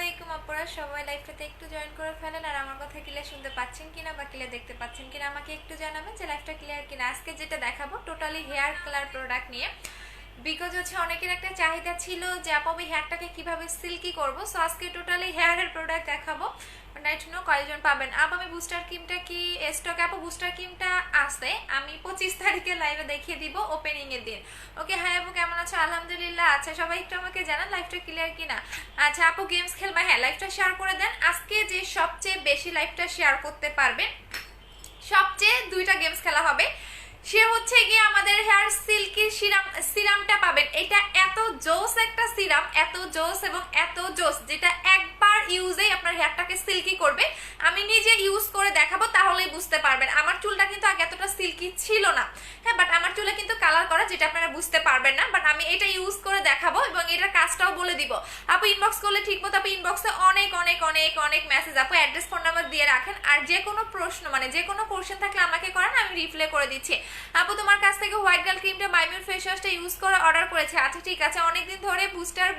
আলাইকুম আপনারা সবাই লাইভটাতে একটু জয়েন করে ফেলেন আর আমার কথা ক্লিয়ার শুনতে পাচ্ছেন কিনা বা ক্লিয়ার দেখতে পাচ্ছেন কিনা আমাকে একটু জানাবেন যে লাইভটা ক্লিয়ার কিনা। আজকে যেটা দেখাবো টোটালি হেয়ার কালার প্রোডাক্ট নিয়ে, বিকজ হচ্ছে অনেকের একটা চাহিদা ছিল যে আপু আমি হেয়ারটাকে কিভাবে সিল্কি করব। সো আজকে টোটালি হেয়ারের প্রোডাক্ট দেখাবো। নাইট নো কয়জন পাবেন। আপু আমি বুস্টার ক্রিমটা কি স্টক? আপু বুস্টার ক্রিমটা আছে, আমি 25 তারিখে লাইভে দেখিয়ে দিব ওপেনিং এর দিন। ওকে হাই আপু কেমন আছো? আলহামদুলিল্লাহ। আচ্ছা সবাই একটু আমাকে জানান লাইভটা ক্লিয়ার কিনা। আচ্ছা আপু গেমস খেলবা? হ্যাঁ লাইভটা শেয়ার করে দেন। আজকে যে সবচেয়ে বেশি লাইভটা শেয়ার করতে পারবেন, সবচেয়ে দুইটা গেমস খেলা হবে। সে হচ্ছে গিয়ে আমাদের হেয়ার সিল্কি সিরামটা পাবেন। এটা এত জোস একটা সিরাম, এত জোস এবং এত জোস, যেটা একবার ইউজেই আপনার হেয়ারটাকে সিল্কি করবে। আমি নিজে ইউজ করে দেখাবো, তাহলেই বুঝতে পারবেন। আমার চুলটা কিন্তু আগে এতটা সিল্কি ছিল না, হ্যাঁ, বাট আমার চুলে কিন্তু কালার করা, যেটা আপনারা বুঝতে পারবেন না, বাট আমি এটা ইউজ করে দেখাবো এবং এটার কাজটাও বলে দিব। আপু ইনবক্স করলে ঠিক মতো আপনি ইনবক্সে অনেক অনেক অনেক অনেক মেসেজ, আপু অ্যাড্রেস ফোন নাম্বার দিয়ে রাখেন। আর যে কোনো প্রশ্ন মানে যে কোনো কোশ্চেন থাকলে আমাকে করেন, আমি রিপ্লাই করে দিচ্ছি। আপু তোমার কাছ থেকে হোয়াইট গার্ল ক্রিমটা মাইমিউর ফেস ওয়াশটা ইউজ করে অর্ডার করেছে। আচ্ছা ঠিক আছে, অনেকদিন ধরে বুস্টার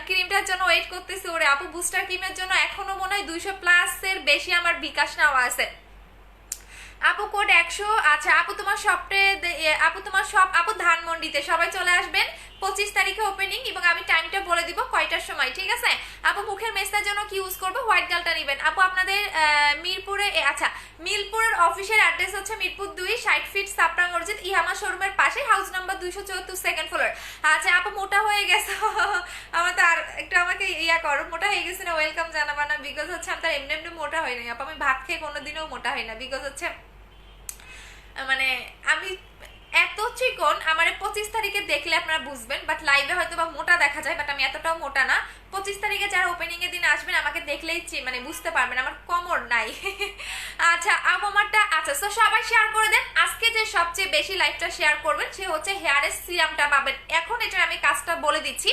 ক্রিমটার জন্য ওয়েট করতেছি। ওরে আপু বুস্টার ক্রিমের জন্য এখনো মনে হয় 200+ এর বেশি আমার বিকাশ নেওয়া আছে। আপু কোড 100। আচ্ছা আপু তোমার শপে, আপু তোমার শপ আপু ধানমন্ডিতে, সবাই চলে আসবেন 25 তারিখে ওপেনিং, এবং আমি টাইমটা বলে দিব কয়টার সময়, ঠিক আছে? আপু মুখের মেসের জন্য কি ইউজ করবো? হোয়াইট গার্লটা নেবেন। আপু আপনাদের মিরপুরে, আচ্ছা মিরপুরের অফিসের অ্যাড্রেস হচ্ছে মিরপুর 2 60 ফিট সাপড়া মসজিদ ইহামা শোরুমের পাশে, হাউস নাম্বার 274 সেকেন্ড ফ্লোর। আচ্ছা আপু মোটা হয়ে গেছে আমার তো আর একটু আমাকে ইয়া করো, মোটা হয়ে গেছে না ওয়েলকাম জানাবা না, বিকজ হচ্ছে আমি তার এমনি এমনি মোটা হই নাই আপু। আমি ভাত খেয়ে কোনোদিনও মোটা হই না, বিকজ হচ্ছে মানে আমি এত চিকন। আমার 25 তারিখে দেখলে আপনারা বুঝবেন, বাট লাইভে হয়তো বা মোটা দেখা যায়, বাট আমি এতটাও মোটা না। 25 তারিখে যারা ওপেনিং এর দিন আসবেন আমাকে দেখলেই মানে বুঝতে পারবেন আমার কোমর নাই আচ্ছা আমারটা, আচ্ছা তো সবাই শেয়ার করে দেন। আজকে যে সবচেয়ে বেশি লাইভটা শেয়ার করবেন সে হচ্ছে হেয়ারের সিরামটা পাবেন। এখন এটার আমি কাজটা বলে দিচ্ছি।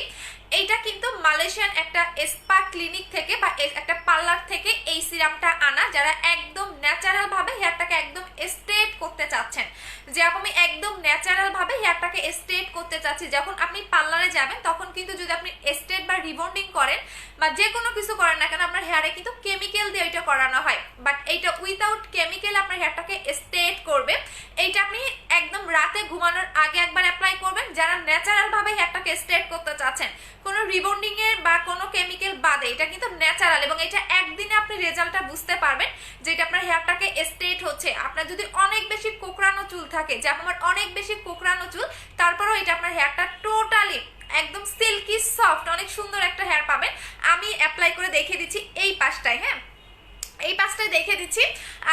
এইটা কিন্তু মালয়েশিয়ান একটা স্পা ক্লিনিক থেকে বা একটা পার্লার থেকে এই সিরামটা আনা, যারা একদম ন্যাচারাল ভাবে হেয়ারটাকে একদম স্ট্রেট করতে চাচ্ছেন, যে আমি একদম ন্যাচারাল ভাবে হেয়ারটাকে স্ট্রেট করতে চাচ্ছি। যখন আপনি পার্লারে যাবেন তখন কিন্তু যদি আপনি স্ট্রেট বা রিবন্ডিং করেন বা যে কোনো কিছু করেন না কেন, আপনার হেয়ারে কিন্তু কেমিক্যাল দিয়ে এটা করানো হয়, বাট এইটা উইথাউট কেমিক্যাল আপনার হেয়ারটাকে স্ট্রেট করবে। এইটা আপনি একদম রাতে ঘুমানোর আগে একবার অ্যাপ্লাই করবেন, যারা ন্যাচারাল ভাবে হেয়ারটাকে স্ট্রেট করতে চাচ্ছেন, কোনো রিবন্ডিং এর বা কোনো কেমিক্যাল বাদে। এটা কিন্তু ন্যাচারাল এবং এটা একদিনে আপনি রেজাল্টটা বুঝতে পারবেন যে এটা আপনার হেয়ারটাকে স্ট্রেট হচ্ছে। আপনার যদি অনেক বেশি কোকড়ানো চুল থাকে, যে আমার অনেক বেশি কোকড়ানো চুল, তারপরেও এটা আপনার হেয়ারটা টোটালি একদম সিল্কি সফট অনেক সুন্দর একটা হেয়ার পাবেন। আমি অ্যাপ্লাই করে দেখিয়ে দিচ্ছি এই পাশটায়, হ্যাঁ এই পাশটায় দেখে দিচ্ছি।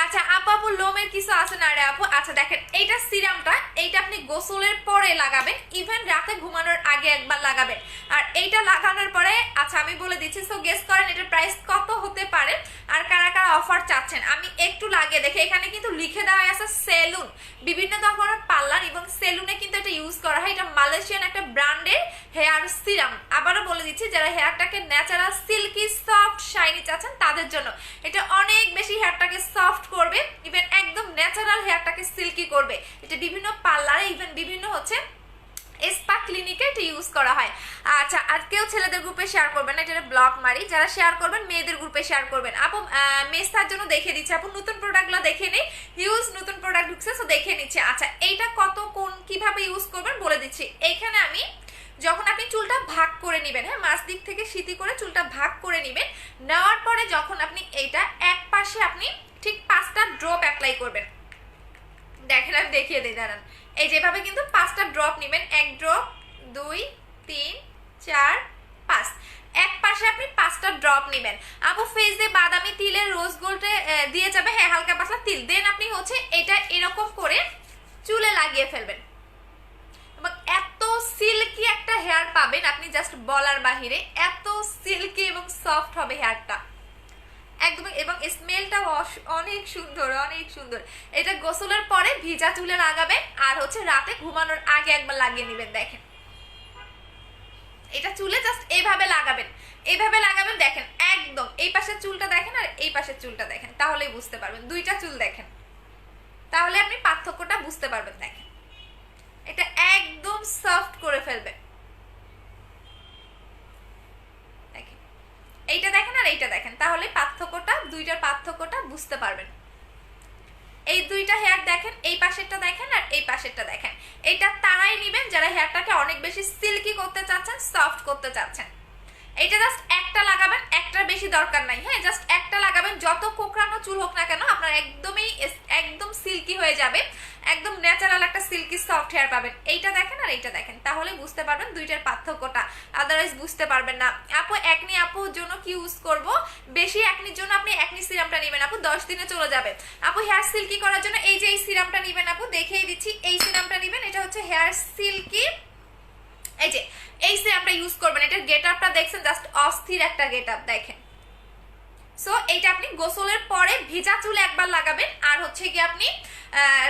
আচ্ছা আপু আপু লোমের কিছু আছে না রে আপু? আচ্ছা দেখেন এইটা সিরামটা, এইটা আপনি গোসলের পরে লাগাবেন, ইভেন রাতে ঘুমানোর আগে একবার লাগাবেন। আর এইটা লাগানোর পরে, আচ্ছা আমি বলে দিচ্ছি, সো গেস করেন এটার প্রাইস কত হতে পারে আর কারা কারা অফার চাচ্ছেন। আমি একটু লাগিয়ে দেখে, এখানে কিন্তু লিখে দেওয়া আছে সেলুন, বিভিন্ন ধরনের পার্লার এবং সেলুনে কিন্তু এটা ইউজ করা হয়। এটা মালয়েশিয়ান একটা ব্র্যান্ডের হেয়ার সিরাম। আবারও বলে দিচ্ছি, যারা হেয়ারটাকে ন্যাচারাল সিল্কি সফট শাইনি চাচ্ছেন তাদের জন্য এটা অনেক বেশি হেয়ারটাকে সফট করবে, ইভেন একদম ন্যাচারাল হেয়ারটাকে সিল্কি করবে। এটা বিভিন্ন পার্লারে ইভেন বিভিন্ন হচ্ছে স্পা ক্লিনিকে এটা ইউজ করা হয়। আচ্ছা আর কেউ ছেলেদের গ্রুপে শেয়ার করবেন না, এটা ব্লক মারি। যারা শেয়ার করবেন মেয়েদের গ্রুপে শেয়ার করবেন। আপু মেস্তার জন্য দেখে দিচ্ছি, আপু নতুন প্রোডাক্টগুলো দেখে নেই, হিউজ নতুন প্রোডাক্ট ঢুকছে, সো দেখে নিচ্ছে। আচ্ছা এইটা কত কোন কিভাবে ইউজ করবেন বলে দিচ্ছি। এইখানে আমি যখন আপনি চুলটা ভাগ করে নেবেন, হ্যাঁ মাঝ দিক থেকে সিটি করে চুলটা ভাগ করে নেবেন, নেওয়ার পরে যখন আপনি এইটা এক পাশে আপনি ঠিক 5টা ড্রপ অ্যাপ্লাই করবেন। দেখেন আমি দেখিয়ে দিই, দাঁড়ান। এই যেভাবে কিন্তু 5টা ড্রপ নেবেন, 1 ড্রপ 2 3 4 5, এক পাশে আপনি 5টা ড্রপ নেবেন। আপু ফেস দিয়ে বাদামি তিলের রোজ গোল্ডে দিয়ে যাবে, হ্যাঁ হালকা পাতলা তিল। দেন আপনি হচ্ছে এটা এরকম করে চুলে লাগিয়ে ফেলবেন এবং এত সিল্কি একটা হেয়ার পাবেন আপনি জাস্ট বলার বাহিরে, এত সিল্কি এবং সফট হবে হেয়ারটা একদম, এবং স্মেলটা অনেক সুন্দর অনেক সুন্দর। এটা গোসলের পরে ভিজা চুলে লাগাবেন আর হচ্ছে রাতে ঘুমানোর আগে একবার লাগিয়ে নেবেন। দেখেন এটা চুলে জাস্ট এইভাবে লাগাবেন, এইভাবে লাগাবেন। দেখেন একদম এই পাশের চুলটা দেখেন আর এই পাশের চুলটা দেখেন, তাহলেই বুঝতে পারবেন। দুইটা চুল দেখেন, তাহলে আপনি পার্থক্যটা বুঝতে পারবেন। দেখেন এটা একদম সফট করে ফেলবে। দেখেন এইটা দেখেন আর এইটা দেখেন, তাহলে পার্থক্যটা, দুইটার পার্থক্যটা বুঝতে পারবেন। এই দুইটা হেয়ার দেখেন, এই পাশেরটা দেখেন আর এই পাশেরটা দেখেন। এটা তারাই নেবেন যারা হেয়ারটাকে অনেক বেশি সিল্কি করতে চাচ্ছেন, সফট করতে চাচ্ছেন। এটা জাস্ট একটা লাগাবেন, একটার বেশি দরকার নাই। হ্যাঁ, জাস্ট একটা লাগাবেন, যত কোকড়ানো চুল হোক না কেন আপনার একদম সিল্কি হয়ে যাবে, একদম ন্যাচারাল একটা সিল্কি সফট হেয়ার পাবেন। এইটা দেখেন আর এইটা দেখেন, তাহলে বুঝতে পারবেন দুইটার পার্থক্যটা, আদারওয়াইজ বুঝতে পারবেন না। আপু একনি আপুর জন্য কি ইউজ করব? বেশি একনির জন্য আপনি একনি সিরামটা নেবেন আপু, 10 দিনে চলে যাবে। আপু হেয়ার সিল্কি করার জন্য এই যে এই সিরামটা নেবেন আপু, দেখিয়ে দিচ্ছি, এই সিরামটা নেবেন, এটা হচ্ছে হেয়ার সিল্কি। এই যে এই সিরামটা ইউজ করবেন, এটার গেট আপটা দেখছেন, জাস্ট অস্থির একটা গেট আপ দেখেন। সো এইটা আপনি গোসলের পরে ভিজা চুলে একবার লাগাবেন, আর হচ্ছে কি আপনি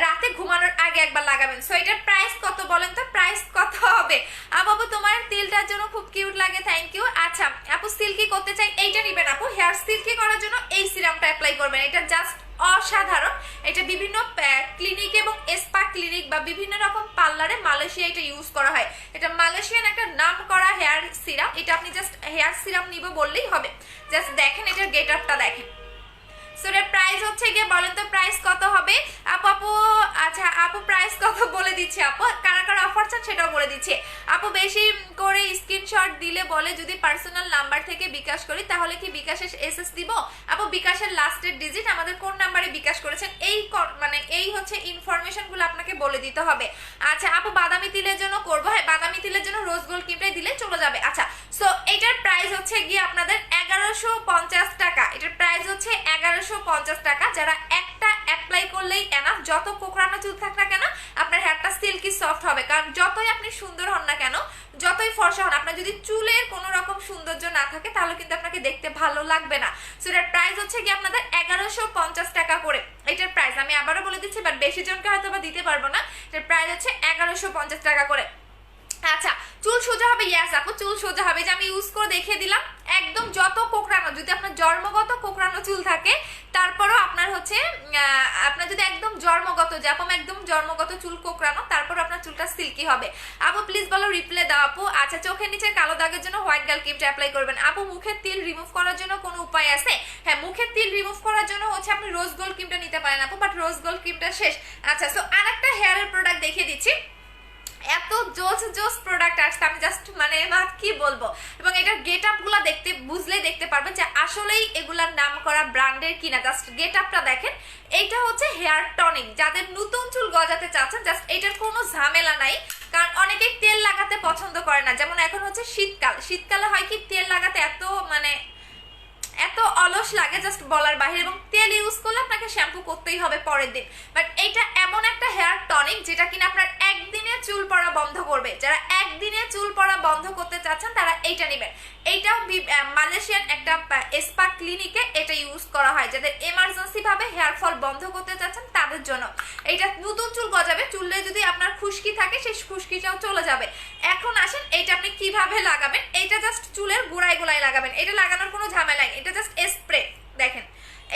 রাতে ঘুমানোর আগে একবার লাগাবেন। সো এটার প্রাইস কত বলেন তো? প্রাইস কত হবে? আপু তোমার তিলটার জন্য খুব কিউট লাগে, থ্যাংক ইউ। আচ্ছা আপু সিল্কি করতে চাই, এইটা নেবেন আপু। হেয়ার সিল্কি করার জন্য এই সিরামটা অ্যাপ্লাই করবেন, এটা জাস্ট অসাধারণ। এটা বিভিন্ন ক্লিনিক এবং স্পা ক্লিনিক বা বিভিন্ন রকম পার্লারে মালয়েশিয়া এটা ইউজ করা হয়। এটা মালয়েশিয়ান একটা নাম করা হেয়ার সিরাম। এটা আপনি জাস্ট হেয়ার সিরাম নিব বললেই হবে। জাস্ট দেখেন এটার গেট আপটা দেখেন। সো এর প্রাইস হচ্ছে গিয়ে বলেন তো প্রাইস কত হবে? আপু আচ্ছা আপু প্রাইস কত বলে দিচ্ছি আপু, কারা কারা অফার চান সেটাও বলে দিচ্ছি আপু। বেশি করে স্ক্রিনশট দিলে বলে যদি পার্সোনাল নাম্বার থেকে বিকাশ করি তাহলে কি বিকাশের এসএস দিব? আপু বিকাশের লাস্টের ডিজিট আমাদের কোন নাম্বারে বিকাশ করেছেন এই হচ্ছে ইনফরমেশনগুলো আপনাকে বলে দিতে হবে। আচ্ছা আপু বাদামি তিলের জন্য করবো, হ্যাঁ বাদামি তিলের জন্য রোজ গোল্ড ক্রিমটাই দিলে চলে যাবে। আচ্ছা সো এটার প্রাইস হচ্ছে গিয়ে আপনাদের 1150 টাকা। এটার প্রাইস হচ্ছে 1150 টাকা। যারা একটা অ্যাপ্লাই করলেই এনাফ, যত কোকড়ানো চুল থাক না কেন আপনার হেয়ারটা সিল্কি সফট হবে। কারণ যতই আপনি সুন্দর হন না কেন, যতই ফর্সা হন, আপনার যদি চুলের কোনো রকম সৌন্দর্য না থাকে তাহলে কিন্তু আপনাকে দেখতে ভালো লাগবে না। সো এটার প্রাইস হচ্ছে কি আপনাদের 1150 টাকা করে। এটার প্রাইস আমি আবারও বলে দিচ্ছি, বাট বেশি জনকে হয়তো বা দিতে পারবো না। এটার প্রাইস হচ্ছে 1150 টাকা করে। আচ্ছা চুল সোজা হবে? ইয়েস আপু চুল সোজা হবে। যে আমি ইউজ করে দেখিয়ে দিলাম, একদম যত কোকড়ানো, যদি আপনার জন্মগত কোকড়ানো চুল থাকে তারপরও আপনার হচ্ছে আপনার যদি একদম জন্মগত, যে আপু একদম জন্মগত চুল কোকড়ানো, তারপর আপনার চুলটা সিল্কি হবে। আপু প্লিজ বলো রিপ্লাই দাও আপু। আচ্ছা চোখের নিচে কালো দাগের জন্য হোয়াইট গার্ল ক্রিমটা অ্যাপ্লাই করবেন। আপু মুখের তিল রিমুভ করার জন্য কোনো উপায় আছে? হ্যাঁ মুখের তিল রিমুভ করার জন্য হচ্ছে আপনি রোজ গোল্ড ক্রিমটা নিতে পারেন আপু, বাট রোজ গোল্ড ক্রিমটা শেষ। আচ্ছা সো আরেকটা হেয়ারের প্রোডাক্ট দেখিয়ে দিচ্ছি। এত জোস প্রোডাক্ট আসছে, আমি জাস্ট মানে কি বলবো। এবং এটার গেট আপ গুলা দেখতে বুঝলেই দেখতে পারবেন যে আসলেই এগুলার নাম করা ব্র্যান্ডের কিনা। জাস্ট গেট আপটা দেখেন। এইটা হচ্ছে হেয়ার টনিক, যাদের নতুন চুল গজাতে চাচ্ছেন, জাস্ট এটার কোনো ঝামেলা নাই। কারণ অনেকেই তেল লাগাতে পছন্দ করে না, যেমন এখন হচ্ছে শীতকালে হয় কি তেল লাগাতে এত অলস লাগে জাস্ট বলার বাহিরে, এবং তেল ইউজ করলে আপনাকে শ্যাম্পু করতেই হবে পরের দিন। বাট এইটা এমন একটা হেয়ার টনিক যেটা কিনা আপনার একদিনে চুল পড়া বন্ধ করবে। যারা একদিনে চুল পড়া বন্ধ করতে চাচ্ছেন তারা এইটা নেবেন। এইটাও মালয়েশিয়ান একটা স্পা ক্লিনিকে এটা ইউজ করা হয়, যাদের এমার্জেন্সি ভাবে হেয়ার ফল বন্ধ করতে চাচ্ছেন তাদের জন্য। এইটা নতুন চুল গজাবে, চুলে যদি আপনার খুশকি থাকে সেই খুশকিটাও চলে যাবে। এখন আসেন এইটা আপনি কিভাবে লাগাবেন। এইটা জাস্ট চুলের গোড়ায় গোড়ায় লাগাবেন, এটা লাগানোর কোনো ঝামেলা নেই, এটা জাস্ট স্প্রে দেখেন,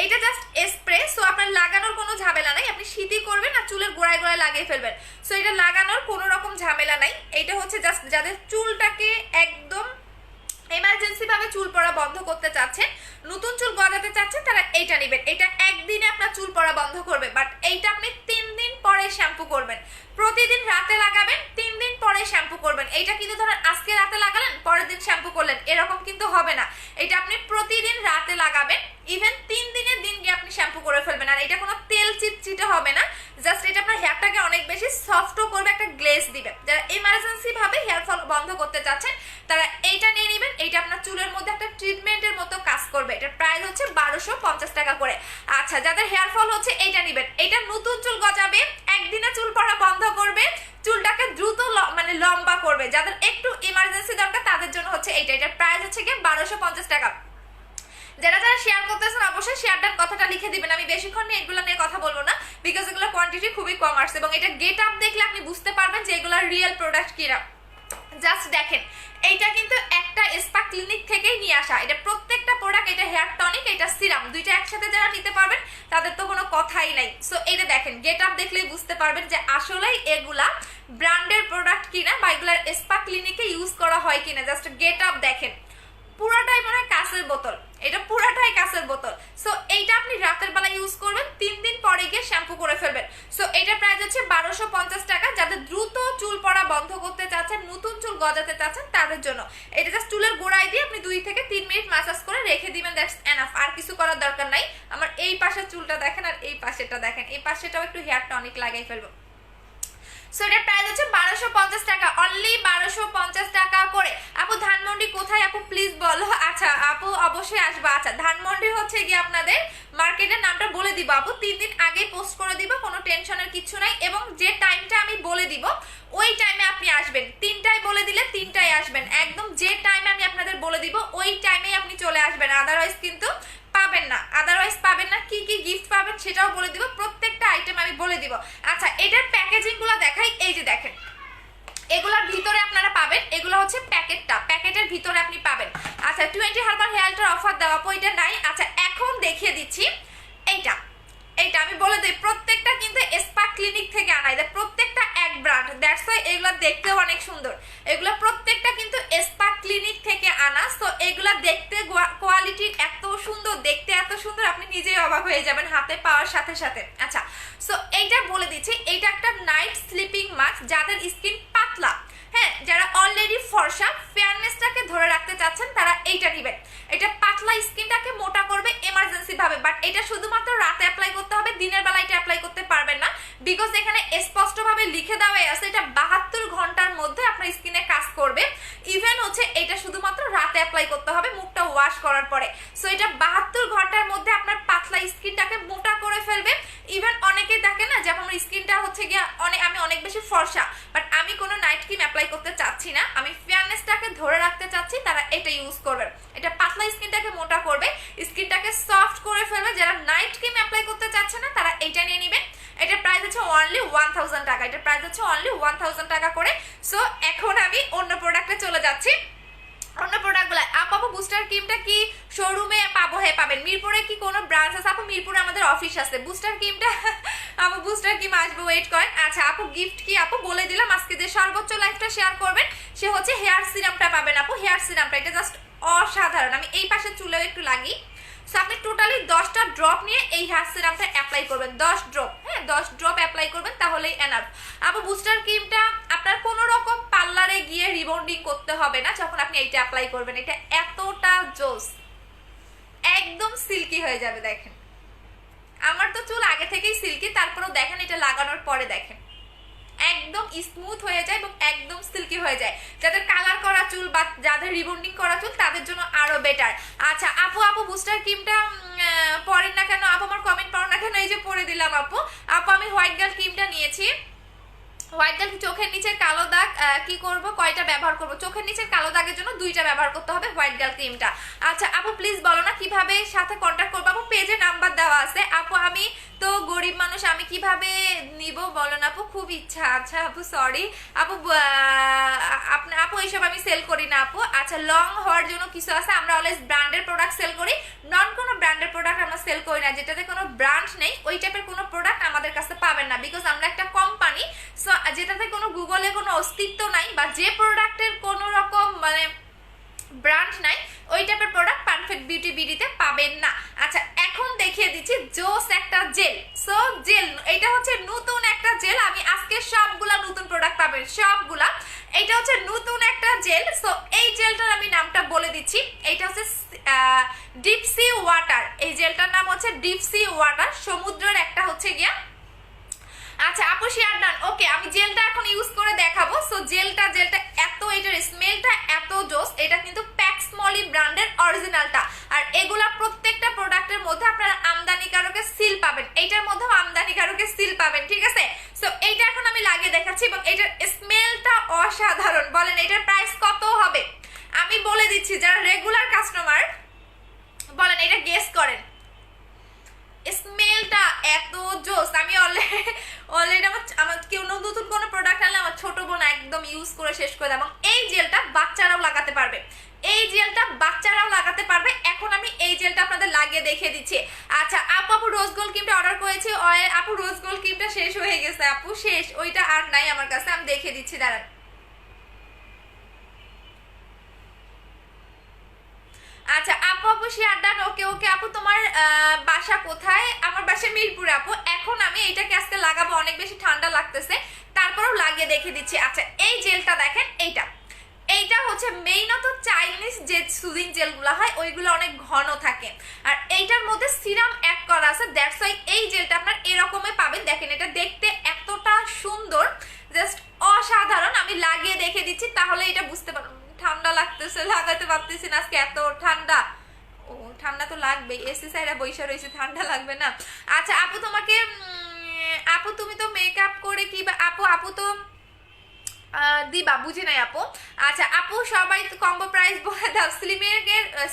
এইটা জাস্ট স্প্রে। সো আপনার লাগানোর কোনো ঝামেলা নাই, আপনি শীতই করবেন আর চুলের গোড়ায় গোড়ায় লাগিয়ে ফেলবেন। সো এটা লাগানোর কোনো রকম ঝামেলা নাই। এটা হচ্ছে জাস্ট যাদের চুলটাকে একদম এমার্জেন্সি ভাবে চুল পড়া বন্ধ করতে চাচ্ছেন, নতুন চুল গজাতে চাচ্ছেন, তারা এইটা নেবেন। এটা একদিনে আপনার চুল পড়া বন্ধ করবে, বাট এইটা আপনি 3 দিন পরে শ্যাম্পু করবেন। প্রতিদিন রাতে লাগাবেন, 3 দিন পরে শ্যাম্পু করবেন। এইটা কিন্তু ধরেন আজকে রাতে লাগালেন পরের দিন শ্যাম্পু করলেন, এরকম কিন্তু হবে না। এটা আপনি প্রতিদিন রাতে লাগাবেন, ইভেন 3 দিনের দিন গিয়ে আপনি শ্যাম্পু করে ফেলবেন। আর এটা কোনো তেল চিটচিটে হবে না, জাস্ট এটা আপনার হেয়ারটাকে অনেক বেশি সফটও করবে, একটা গ্লেজ দিবে। যারা এমার্জেন্সি ভাবে হেয়ার ফল বন্ধ করতে চাচ্ছেন তারা এইটা নিয়ে নেবেন। এইটা আপনার চুলের মধ্যে একটা ট্রিটমেন্টের মতো কাজ করবে। এটার প্রাইস হচ্ছে 1250 টাকা করে। আচ্ছা যাদের হেয়ার ফল হচ্ছে এইটা নেবেন। এটা নতুন চুল গজাবে, একদিনে চুল পড়া বন্ধ করবে, চুলটাকে দ্রুত মানে লম্বা করবে। যাদের একটু ইমার্জেন্সি দরকার তাদের জন্য হচ্ছে এইটা। এটার প্রাইস হচ্ছে কি 1250 টাকা। যারা যারা শেয়ার করতেছেন অবশ্যই শেয়ারটার কথাটা লিখে দিবেন। আমি বেশিক্ষণ নিয়ে এগুলো নিয়ে কথা বলবো না, বিকজ এগুলো কোয়ান্টিটি খুবই কম আসছে, এবং এটা গেট আপ দেখলে আপনি বুঝতে পারবেন যে এগুলো রিয়েল প্রোডাক্ট কিনা। জাস্ট দেখেন, এইটা কিন্তু একটা স্পা ক্লিনিক থেকেই নিয়ে আসা। এটা প্রত্যেকটা প্রোডাক্ট, এটা হেয়ার টনিক, এটা সিরাম, দুইটা একসাথে যারা নিতে পারবেন তাদের তো কোনো কথাই নাই। সো এটা দেখেন, গেট আপ দেখলেই বুঝতে পারবেন যে আসলেই এগুলা ব্র্যান্ডের প্রোডাক্ট কিনা বা এগুলার স্পা ক্লিনিকে ইউজ করা হয় কিনা। জাস্ট গেট আপ দেখেন, পুরাটাই মনে হয় কাঁচের বোতল, এটা পুরাটাই কাঁচের বোতল। সো এইটা আপনি রাতের বেলা ইউজ করবেন, 3 দিন পরে গিয়ে শ্যাম্পু করে ফেলবেন। সো এটা প্রাইস হচ্ছে 1250 টাকা। যাদের দ্রুত চুল পড়া বন্ধ করতে চাচ্ছেন, নতুন চুল গজাতে চাচ্ছেন তাদের জন্য। এটা জাস্ট চুলের গোড়ায় দিয়ে আপনি 2 থেকে 3 মিনিট ম্যাসাজ করে রেখে দিবেন, দ্যাটস এনাফ। আর কিছু করার দরকার নাই। আমার এই পাশের চুলটা দেখেন আর এই পাশেরটা দেখেন, এই পাশেটাও একটু হেয়ার টনিক লাগাই ফেলবো। সো এটার প্রাইস হচ্ছে 1250 টাকা, অনলি 1250 টাকা করে। আপু ধানমন্ডি কোথায় আপু প্লিজ বলো। আচ্ছা আপু অবশ্যই আসবো। আচ্ছা ধানমন্ডি হচ্ছে গিয়ে আপনাদের মার্কেটের নামটা বলে দিব আপু, 3 দিন আগেই পোস্ট করে দিব, কোনো টেনশনের কিছু নাই। এবং যে টাইমটা আমি বলে দিব ওই টাইমে আপনি আসবেন, 3টায় বলে দিলে 3টায় আসবেন, একদম যে টাইমে আমি আপনাদের বলে দিব ওই টাইমেই আপনি চলে আসবেন, আদারওয়াইজ কিন্তু পাবেন না। আদারওয়াইজ পাবেন না। কি কি গিফট পাবেন সেটাও বলে দিব, প্রত্যেকটা আইটেম আমি বলে দিব। আচ্ছা এটার প্যাকেজিং গুলো দেখাই, এই যে দেখেন এগুলোর ভিতরে আপনারা পাবেন, এগুলো হচ্ছে প্যাকেটটা, প্যাকেটের ভিতরে আপনি পাবেন। আচ্ছা 20 হার্বাল হেয়ারটার অফার দেওয়া পয়টা নাই। আচ্ছা এখন দেখিয়ে দিচ্ছি এইটা, এইটা আমি বলে দিই প্রত্যেকটা কিন্তু স্পা ক্লিনিক থেকে আনা, এটা প্রত্যেকটা এক ব্র্যান্ড, দ্যাটস ওয়াই এগুলো দেখতেও অনেক সুন্দর। এগুলো প্রত্যেকটা কিন্তু স্পা ক্লিনিক থেকে আনা। সো এগুলা দেখতে কোয়ালিটি এত সুন্দর, দেখতে এত সুন্দর, আপনি নিজেই অবাক হয়ে যাবেন হাতে পাওয়ার সাথে সাথে। আচ্ছা সো এইটা বলে দিচ্ছি, এইটা একটা নাইট স্লিপিং মাস্ক, যাদের স্কিন পাতলা, হ্যাঁ যারা অলরেডি ফর্সা, ফেয়ারনেসটাকে ধরে রাখতে চাচ্ছেন তারা এইটা নেবেন। এটা পাতলা স্কিনটাকে মোটা করবে এমার্জেন্সি ভাবে, বাট এটা শুধুমাত্র রাতে অ্যাপ্লাই করতে হবে, দিনের বেলা এটা অ্যাপ্লাই করতে পারবেন না, বিকজ এখানে স্পষ্টভাবে লিখে দেওয়া আছে এটা 72 ঘন্টার মধ্যে আপনার স্কিনে কাজ করবে। ইভেন হচ্ছে এটা শুধুমাত্র রাতে অ্যাপ্লাই করতে হবে মুখটা ওয়াশ করার পরে। সো এটা 72 ঘন্টার মধ্যে আপনার পাতলা স্কিনটাকে মোটা করে ফেলবে। ইভেন অনেকেই দেখে না যে আমার স্কিনটা হচ্ছে গিয়ে আমি অনেক বেশি ফর্সা, বাট আমি কোনো নাইট ক্রিম অ্যাপ্লাই করতে চাচ্ছি না, আমি ফেয়ারনেসটাকে ধরে রাখতে চাচ্ছি, তারা এটা ইউজ করবেন। এটা পাতলা স্কিনটাকে মোটা করবে, স্কিনটাকে সফট করে ফেলবে। যারা নাইট ক্রিম অ্যাপ্লাই করতে চাচ্ছে না তারা এটা নিয়ে নেবেন। এটার প্রাইস হচ্ছে অনলি 1000 টাকা, এটার প্রাইস হচ্ছে অনলি 1000 টাকা করে। সো এখন আমি অন্য প্রোডাক্টে চলে যাচ্ছি। অন্য প্রোডাক্টগুলো আপু বুস্টার ক্রিমটা কি শোরুমে পাবো? হ্যাঁ পাবেন। মিরপুরে কি কোনো ব্রাঞ্চ আছে আপু? মিরপুরে আমাদের অফিস আছে। বুস্টার ক্রিমটা আপু বুস্টার ক্রিম আসবে, ওয়েট করেন। আচ্ছা আপু গিফট কি আপু বলে দিলাম, আজকে যে সর্বোচ্চ লাইফটা শেয়ার করবেন সে হচ্ছে হেয়ার সিরামটা পাবেন আপু। হেয়ার সিরামটা এটা জাস্ট অসাধারণ, আমি এই পাশে চুলেও একটু লাগি। সো আপনি টোটালি 10টা ড্রপ নিয়ে এই হেয়ার সিরামটা অ্যাপ্লাই করবেন, 10 ড্রপ, হ্যাঁ 10 ড্রপ অ্যাপ্লাই করবেন, তাহলেই এনাফ। আপু বুস্টার ক্রিমটা আপনার কোনো রকম পার্লারে গিয়ে রিবন্ডিং করতে হবে না যখন আপনি এইটা অ্যাপ্লাই করবেন। এটা এতটা জোস, একদম সিল্কি হয়ে যাবে। দেখেন আমার তো চুল আগে থেকেই সিল্কি, তারপরেও দেখেন এটা লাগানোর পরে দেখেন একদম স্মুথ হয়ে যায় এবং একদম সিল্কি হয়ে যায়। যাদের কালার করা চুল বা যাদের রিবন্ডিং করা চুল তাদের জন্য আরো বেটার। আচ্ছা আপু বুস্টার ক্রিমটা পরেন না কেন আপু? আমার কমেন্ট পড়ো না কেন? এই যে পরে দিলাম আপু। আমি হোয়াইট গার্ল ক্রিমটা নিয়েছি। হোয়াইট গার্ল চোখের নিচের কালো দাগ কি করব, কয়টা ব্যবহার করব? চোখের নিচের কালো দাগের জন্য 2টা ব্যবহার করতে হবে হোয়াইট গার্ল ক্রিমটা। আচ্ছা আপু প্লিজ বলো না কিভাবে সাথে কন্ট্যাক্ট করবো? আপু পেজে নাম্বার দেওয়া আছে আপু, আমি তো গরিব মানুষ, আমি কিভাবে নিব বলো না আপু? খুব ইচ্ছা। আচ্ছা আপু সরি আপু, আপু এইসব আমি সেল করি না আপু। আচ্ছা লং হওয়ার জন্য কিছু আছে, আমরা অলওয়েজ ব্র্যান্ডের প্রোডাক্ট সেল করি, নন কোনো ব্র্যান্ডের প্রোডাক্ট আমরা সেল করি না। যেটাতে কোনো ব্র্যান্ড নেই ওই টাইপের কোনো প্রোডাক্ট আমাদের কাছে পাবেন না, বিকজ আমরা একটা কোম্পানি। সো যেটাতে কোনো গুগলে কোনো অস্তিত্ব নাই বা যে প্রোডাক্টের কোনো রকম মানে ব্র্যান্ড নাই ওই টাইপের প্রোডাক্ট পারফেক্ট বিউটি বিডিতে পাবেন না। আচ্ছা এখন দেখিয়ে দিচ্ছি জোস একটা জেল। সো জেল এটা হচ্ছে নতুন একটা জেল, আমি আজকে সবগুলা নতুন প্রোডাক্ট পাবেন সবগুলা। এটা হচ্ছে নতুন একটা জেল। সো এই জেলটার আমি নামটা বলে দিচ্ছি, এটা হচ্ছে ডিপ সি ওয়াটার। এই জেলটার নাম হচ্ছে ডিপ সি ওয়াটার, সমুদ্রের একটা হচ্ছে গিয়া। আচ্ছা আপু শেয়ার ডান, ওকে আমি জেলটা এখন ইউজ করে দেখাবো। সো জেলটা এত, এটার স্মেলটা এত জোস। এটা কিন্তু প্যাক্সমলি ব্র্যান্ডের অরিজিনালটা, আর এগুলা প্রত্যেকটা প্রোডাক্টের মধ্যে আপনারা আমদানিকারকের সিল পাবেন, এইটার মধ্যেও আমদানিকারকের সিল পাবেন, ঠিক আছে? সো এইটা এখন আমি লাগিয়ে দেখাচ্ছি এবং এটার স্মেলটা অসাধারণ। বলেন এটার প্রাইস কত হবে? আমি বলে দিচ্ছি, যারা রেগুলার কাস্টমার বলেন এটা গেস করেন। স্মেলটা এত জোস, আমি অলরেডি আমার কেউ নতুন কোনো প্রোডাক্ট আনলে আমার ছোট বোন একদম ইউজ করে শেষ করে দেয়। এবং এই জেলটা বাচ্চারাও লাগাতে পারবে, এই জেলটা বাচ্চারাও লাগাতে পারবে। এখন আমি এই জেলটা আপনাদের লাগিয়ে দেখিয়ে দিচ্ছি। আচ্ছা আপু রোজ গোল্ড ক্রিমটা অর্ডার করেছি, আপু রোজ গোল্ড ক্রিমটা শেষ হয়ে গেছে আপু, শেষ, ওইটা আর নাই আমার কাছে, আমি দেখিয়ে দিচ্ছি দাঁড়ান। ওকে আপু তোমার বাসা কোথায়? আমার বাসা মিরপুরে আপু। এখন আমি এইটাকে আজকে লাগাবো, অনেক বেশি ঠান্ডা লাগতেছে, তারপরেও লাগিয়ে দেখে দিচ্ছি। আচ্ছা এই জেলটা দেখেন, এইটা হচ্ছে মেইনত চাইনিজ যে সুদিং জেলগুলো হয় ওইগুলো অনেক ঘন থাকে, আর এইটার মধ্যে সিরাম অ্যাড করা আছে, দ্যাটস ওয়াই এই জেলটা আপনার এরকমই পাবেন। দেখেন এটা দেখতে এতটা সুন্দর, জাস্ট অসাধারণ। আমি লাগিয়ে দেখে দিচ্ছি তাহলে এটা বুঝতে পারবেন। ঠান্ডা লাগতেছে, লাগাতে পারতেছি না, আজকে এত ঠান্ডা। ও ঠান্ডা তো লাগবে, এসি সাইডে বৈশা রয়েছে, ঠান্ডা লাগবে না? আচ্ছা আপু তোমাকে আপু তুমি তো মেকআপ করে কি আপু তো দিবা, বুঝি নাই আপু। আচ্ছা আপু সবাই কম্বো প্রাইস বলে দাও।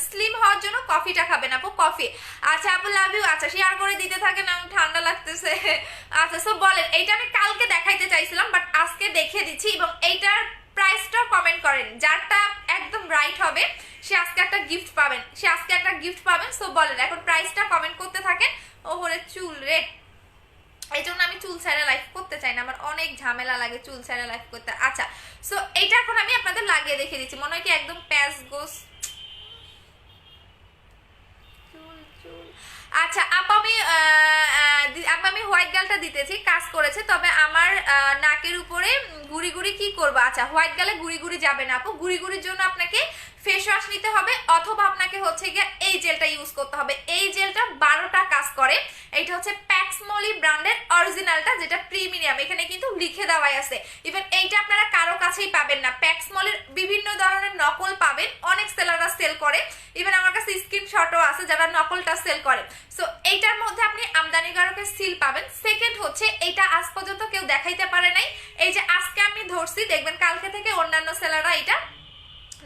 স্লিম হওয়ার জন্য কফিটা খাবেন আপু, কফি। আচ্ছা আপু লাভ ইউ। আচ্ছা শেয়ার করে দিতে থাকেন, আমার ঠান্ডা লাগতেছে। আচ্ছা সো বলেন, এইটা আমি কালকে দেখাইতে চাইছিলাম বাট আজকে দেখিয়ে দিচ্ছি, এবং এইটার প্রাইসটা কমেন্ট করেন, যারটা একদম রাইট হবে সে আজকে একটা গিফট পাবেন। সো বলেন এখন প্রাইসটা কমেন্ট করতে থাকেন। ওহরে চুল রে, এই জন্য আমি চুল ছাড়া লাইফ করতে চাই না, আমার অনেক ঝামেলা লাগে চুল ছাড়া লাইফ করতে। আচ্ছা সো এইটা এখন আমি আপনাদের লাগিয়ে দেখিয়ে দিচ্ছি, মনে হয় কি একদম প্যাচ গোস। আচ্ছা আমি হোয়াইট গালটা দিতেছি, কাজ করেছে, তবে আমার নাকের উপরে গুড়ি গুড়ি কি করবো। আচ্ছা হোয়াইট গালে গুড়ি গুড়ি যাবে না আপু, গুড়ি গুড়ির জন্য আপনাকে ফেস ওয়াশ নিতে হবে, অথবা আপনাকে হচ্ছে গিয়ে এই জেলটা ইউজ করতে হবে। এই জেলটা 12টা কাজ করে। এটা হচ্ছে প্যাক্সমলি ব্র্যান্ডের অরিজিনালটা, যেটা প্রিমিয়াম, এখানে কিন্তু লিখে দেওয়াই আছে। ইভেন এইটা আপনারা কারো কাছেই পাবেন না, প্যাক্সমলির বিভিন্ন ধরনের নকল পাবেন, অনেক সেলাররা সেল করে, ইভেন আমার কাছে স্ক্রিনশটও আছে যারা নকলটা সেল করে। সো এইটার মধ্যে আপনি আমদানিকারকের সিল পাবেন। সেকেন্ড হচ্ছে এইটা আজ পর্যন্ত কেউ দেখাইতে পারে নাই, এই যে আজকে আমি ধরছি, দেখবেন কালকে থেকে অন্যান্য সেলাররা এটা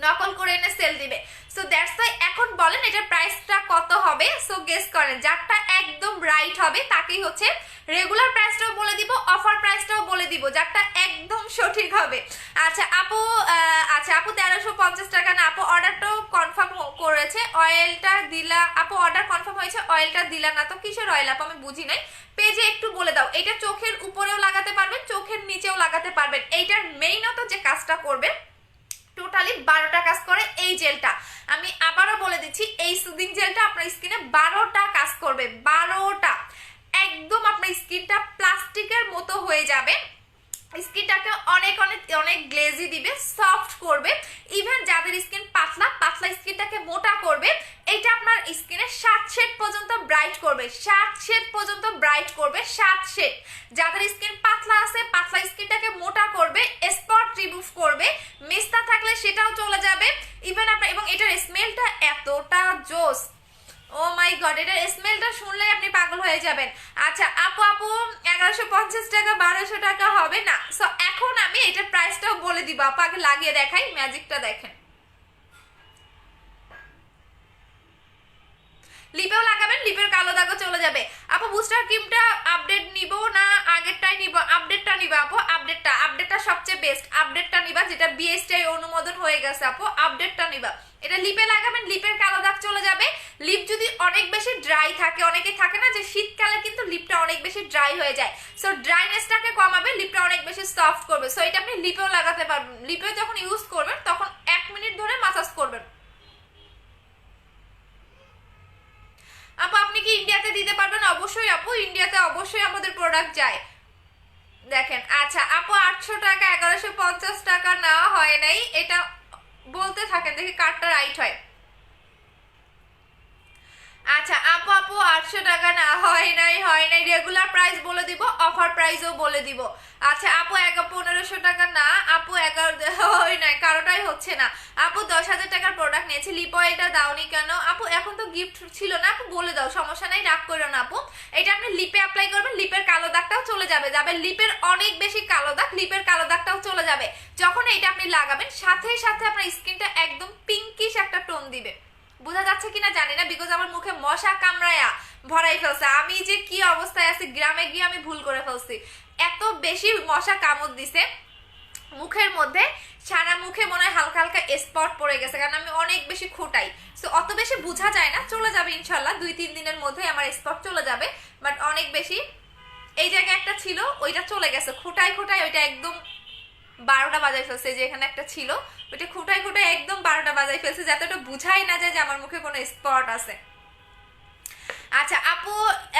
নকল করে এনে সেল দিবে। সো দ্যাটস ওয়াই এখন বলেন এটার প্রাইসটা কত হবে। সো গেস করেন, যারটা একদম রাইট হবে তাকেই হচ্ছে রেগুলার প্রাইসটাও বলে দিব, অফার প্রাইসটাও বলে দিব, যারটা একদম সঠিক হবে। আচ্ছা আপু 1350 টাকা না আপু, অর্ডারটাও কনফার্ম করেছে, অয়েলটা দিলা আপু, অর্ডার কনফার্ম হয়েছে, অয়েলটা দিলা না তো, কিসের অয়েল আপু আমি বুঝি নাই, পেজে একটু বলে দাও। এটা চোখের উপরেও লাগাতে পারবেন, চোখের নিচেও লাগাতে পারবেন। এইটার মেইনত যে কাজটা করবে, টোটালি 12টা কাজ করে এই জেলটা। আমি আবারও বলে দিচ্ছি, এই সুদিং জেলটা আপনার স্কিনে 12টা কাজ করবে, 12টা। একদম আপনার স্কিনটা প্লাস্টিকের মতো হয়ে যাবে, স্কিনটাকে অনেক অনেক অনেক গ্লেজি দিবে, সফট করবে। ইভেন যাদের স্কিন পাতলা স্কিনটাকে মোটা করবে। এটা আপনার স্কিনে 7 শেড পর্যন্ত ব্রাইট করবে, 7 শেড পর্যন্ত ব্রাইট করবে, 7 শেড। যাদের স্কিন পাতলা আছে, পাতলা স্কিনটাকে মোটা করবে, স্পট রিমুভ করবে, মেস্তা থাকলে সেটাও চলে যাবে। ইভেন আপনার, এবং এটার স্মেলটা এতটা জোস, ও মাই গড, এটার স্মেলটা শুনলে আপনি পাগল হয়ে যাবেন। আচ্ছা আপু 1150 টাকা 1200 টাকা হবে না। সো এখন আমি এটার প্রাইসটাও বলে দিব আপু, আগে লাগিয়ে দেখাই, ম্যাজিকটা দেখেন। লিপেও লাগাবেন, লিপের কালো দাগও চলে যাবে। আপু বুস্টার ক্রিমটা আপডেট নিব না আগেরটাই নিব? আপডেটটা নিবা আপু, আপডেটটা সবচেয়ে বেস্ট, আপডেটটা নিবা, যেটা বিএসটিআই অনুমোদন হয়ে গেছে আপু, আপডেটটা নিবা। এটা লিপে লাগাবেন, লিপের কালো দাগ চলে যাবে। লিপ যদি অনেক বেশি ড্রাই থাকে, অনেকে থাকে না যে শীতকালে কিন্তু লিপটা অনেক বেশি ড্রাই হয়ে যায়, সো ড্রাইনেসটাকে কমাবে, লিপটা অনেক বেশি সফট করবে। সো এটা আপনি লিপেও লাগাতে পারবেন, লিপে যখন ইউজ করবেন তখন 1 মিনিট ধরে মাসাজ করবেন। আপু আপনি কি ইন্ডিয়াতে দিতে পারবেন? অবশ্যই আপু, ইন্ডিয়াতে অবশ্যই আমাদের প্রোডাক্ট যায়। দেখেন আচ্ছা আপু 800 টাকা 1150 টাকা নেওয়া হয় নাই, এটা বলতে থাকেন দেখি কার্ডটা রাইট হয়। আচ্ছা আপু 800 টাকা না, হয় নাই রেগুলার প্রাইস বলে দিব, অফার প্রাইসও বলে দিব। আচ্ছা আপু 1500 টাকা না আপু, 11 হয় নাই, কারোটাই হচ্ছে না আপু। 10,000 টাকার প্রোডাক্ট নিয়েছি, লিপ অয়েলটা দাওনি কেন আপু? এখন তো গিফট ছিল না আপু, বলে দাও, সমস্যা নাই, রাগ করো না আপু। এটা আপনি লিপে অ্যাপ্লাই করবেন, লিপের কালো দাগটাও চলে যাবে, লিপের অনেক বেশি কালো দাগ, লিপের কালো দাগটাও চলে যাবে। যখন এটা আপনি লাগাবেন সাথে সাথে আপনার স্কিনটা একদম পিঙ্কিশ একটা টোন দিবে। বোঝা যাচ্ছে কিনা জানি না, বিকজ আমার মুখে মশা কামড়ায়া ভরাই ফেলছে। আমি যে কি অবস্থায় আছি, গ্রামে গিয়ে আমি ভুল করে ফেলছি, এত বেশি মশা কামড় দিছে মুখের মধ্যে, সারা মুখে মনে হয় হালকা হালকা স্পট পড়ে গেছে, কারণ আমি অনেক বেশি খুঁটাই। সো অত বেশি বোঝা যায় না, চলে যাবে ইনশাল্লাহ, 2-3 দিনের মধ্যে আমার স্পট চলে যাবে। বাট অনেক বেশি, এই জায়গায় একটা ছিল ওইটা চলে গেছে, খুঁটাই ওইটা একদম 12টা বাজাই ফেলছে। যে এখানে একটা ছিল ওইটা খুঁটাই একদম 12টা বাজাই ফেলছে, যাতে ওটা বুঝাই না যায় যে আমার মুখে কোনো স্পট আছে। আচ্ছা আপু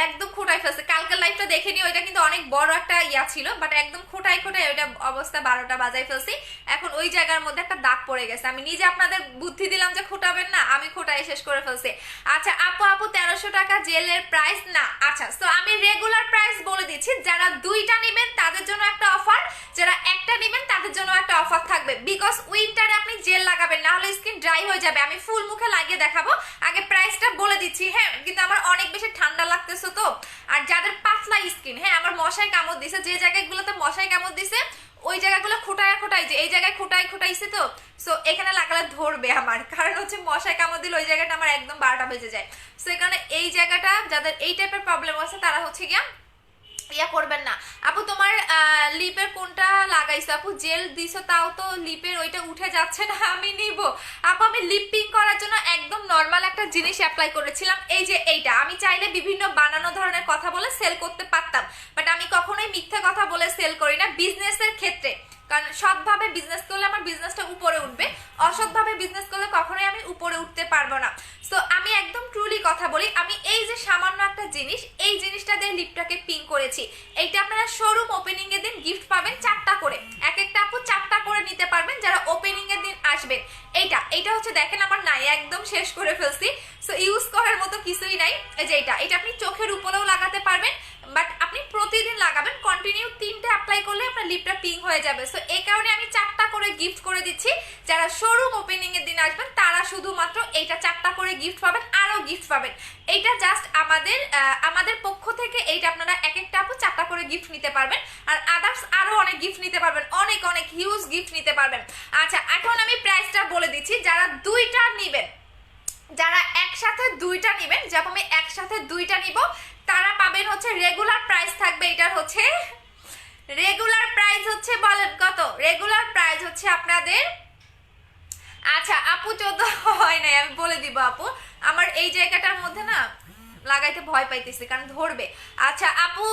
একদম খোটাই ফেলছে, কালকের লাইভটা দেখে নি, ওইটা কিন্তু অনেক বড় একটা ইয়া ছিল, বাট একদম খোটাই খোটাই ওইটা অবস্থা 12টা বাজাই ফেলছি। এখন ওই জায়গার মধ্যে একটা দাগ পড়ে গেছে, আমি নিজে আপনাদের বুদ্ধি দিলাম যে খোটাবেন না, আমি খোটাই শেষ করে ফেলছি। আচ্ছা আপু 1300 টাকা জেলের প্রাইস না। আচ্ছা তো আমি রেগুলার প্রাইস বলে দিচ্ছি, যারা দুইটা নেবেন তাদের জন্য একটা অফার, যারা একটা নেবেন তাদের জন্য একটা অফার থাকবে। বিকজ উইন্টারে আপনি জেল লাগাবেন, না হলে স্কিন ড্রাই হয়ে যাবে। আমি ফুল মুখে লাগিয়ে দেখাবো, আগে প্রাইসটা বলে দিচ্ছি। হ্যাঁ কিন্তু আমার অনেক বেশি ঠান্ডা লাগতেছে তো, আর যাদের পাতলা স্কিন, হ্যাঁ আমার মশায় কামড় দিছে, যে জায়গাগুলোতে মশায় কামড় দিছে ওই জায়গাগুলো খোটায় খোটাই, যে এই জায়গায় খোটাইছে তো, সো এখানে লাগালে ধরবে আমার, কারণ হচ্ছে মশায় কামড় দিলে ওই জায়গাটা আমার একদম 12টা বেজে যায়। সো এই কারণে এই জায়গাটা যাদের এই টাইপের প্রবলেম আছে তারা হচ্ছে গিয়া ইয়া করবেন না। আপু তোমার লিপের কোনটা লাগাইছো? আপু জেল দিছো তাও তো লিপের ওইটা উঠে যাচ্ছে না, আমি নিব। আপু আমি লিপ পিং করার জন্য একদম নর্মাল একটা জিনিস অ্যাপ্লাই করেছিলাম, এই যে এইটা। আমি চাইলে বিভিন্ন বানানো ধরনের কথা বলে সেল করতে পারতাম, বাট আমি কখনোই মিথ্যা কথা বলে সেল করি না বিজনেসের ক্ষেত্রে, কারণ সৎভাবে বিজনেস করলে আমার বিজনেসটা উপরে উঠবে, অসৎভাবে বিজনেস করলে কখনোই আমি উপরে উঠতে পারবো না। সো আমি একদম ট্রুলি কথা বলি, আমি এই যে সামান্য একটা জিনিস, এই জিনিসটা দিয়ে লিপটাকে পিং করেছি। এইটা আপনারা শোরুম ওপেনিং এর দিন গিফট পাবেন 4টা করে, এক একটা আপু 4টা করে নিতে পারবেন যারা ওপেনিং এর দিন আসবেন। এইটা হচ্ছে দেখেন আমার নাই, একদম শেষ করে ফেলছি, সো ইউজ করার মতো কিছুই নাই। এই যে এটা আপনি চোখের উপরেও লাগাতে পারবেন, বাট আপনি প্রতিদিন লাগাবেন, কন্টিনিউ 3টে অ্যাপ্লাই করলে আপনার লিপটা পিং হয়ে যাবে। সো এই কারণে আমি 4টা করে গিফট করে দিচ্ছি, যারা শোরুম ওপেনিং এর দিন আসবেন তারা শুধুমাত্র এইটা 4টা করে গিফট পাবেন, আরো গিফট পাবেন। এইটা জাস্ট আমাদের পক্ষ থেকে এইটা আপনারা এক একটা আপু 4টা করে গিফট নিতে পারবেন, আর আদার্স আরো অনেক গিফট নিতে পারবেন, অনেক অনেক হিউজ গিফট নিতে পারবেন। আচ্ছা এখন আমি প্রাইসটা বলে দিচ্ছি, যারা দুইটা নেবেন, যারা একসাথে দুইটা নেবেন, যখন আমি একসাথে দুইটা নিব তারা পাবেন হচ্ছে রেগুলার প্রাইস থাকবে, এটার হচ্ছে রেগুলার প্রাইস হচ্ছে, বলেন কত? রেগুলার প্রাইস হচ্ছে আপনাদের, আচ্ছা আপু 14 হয় নাই, আমি বলে দিব আপু, আমার এই জায়গাটার মধ্যে না লাগাইতে ভয় পাইতেছি কারণ ধরবে। আচ্ছা আপু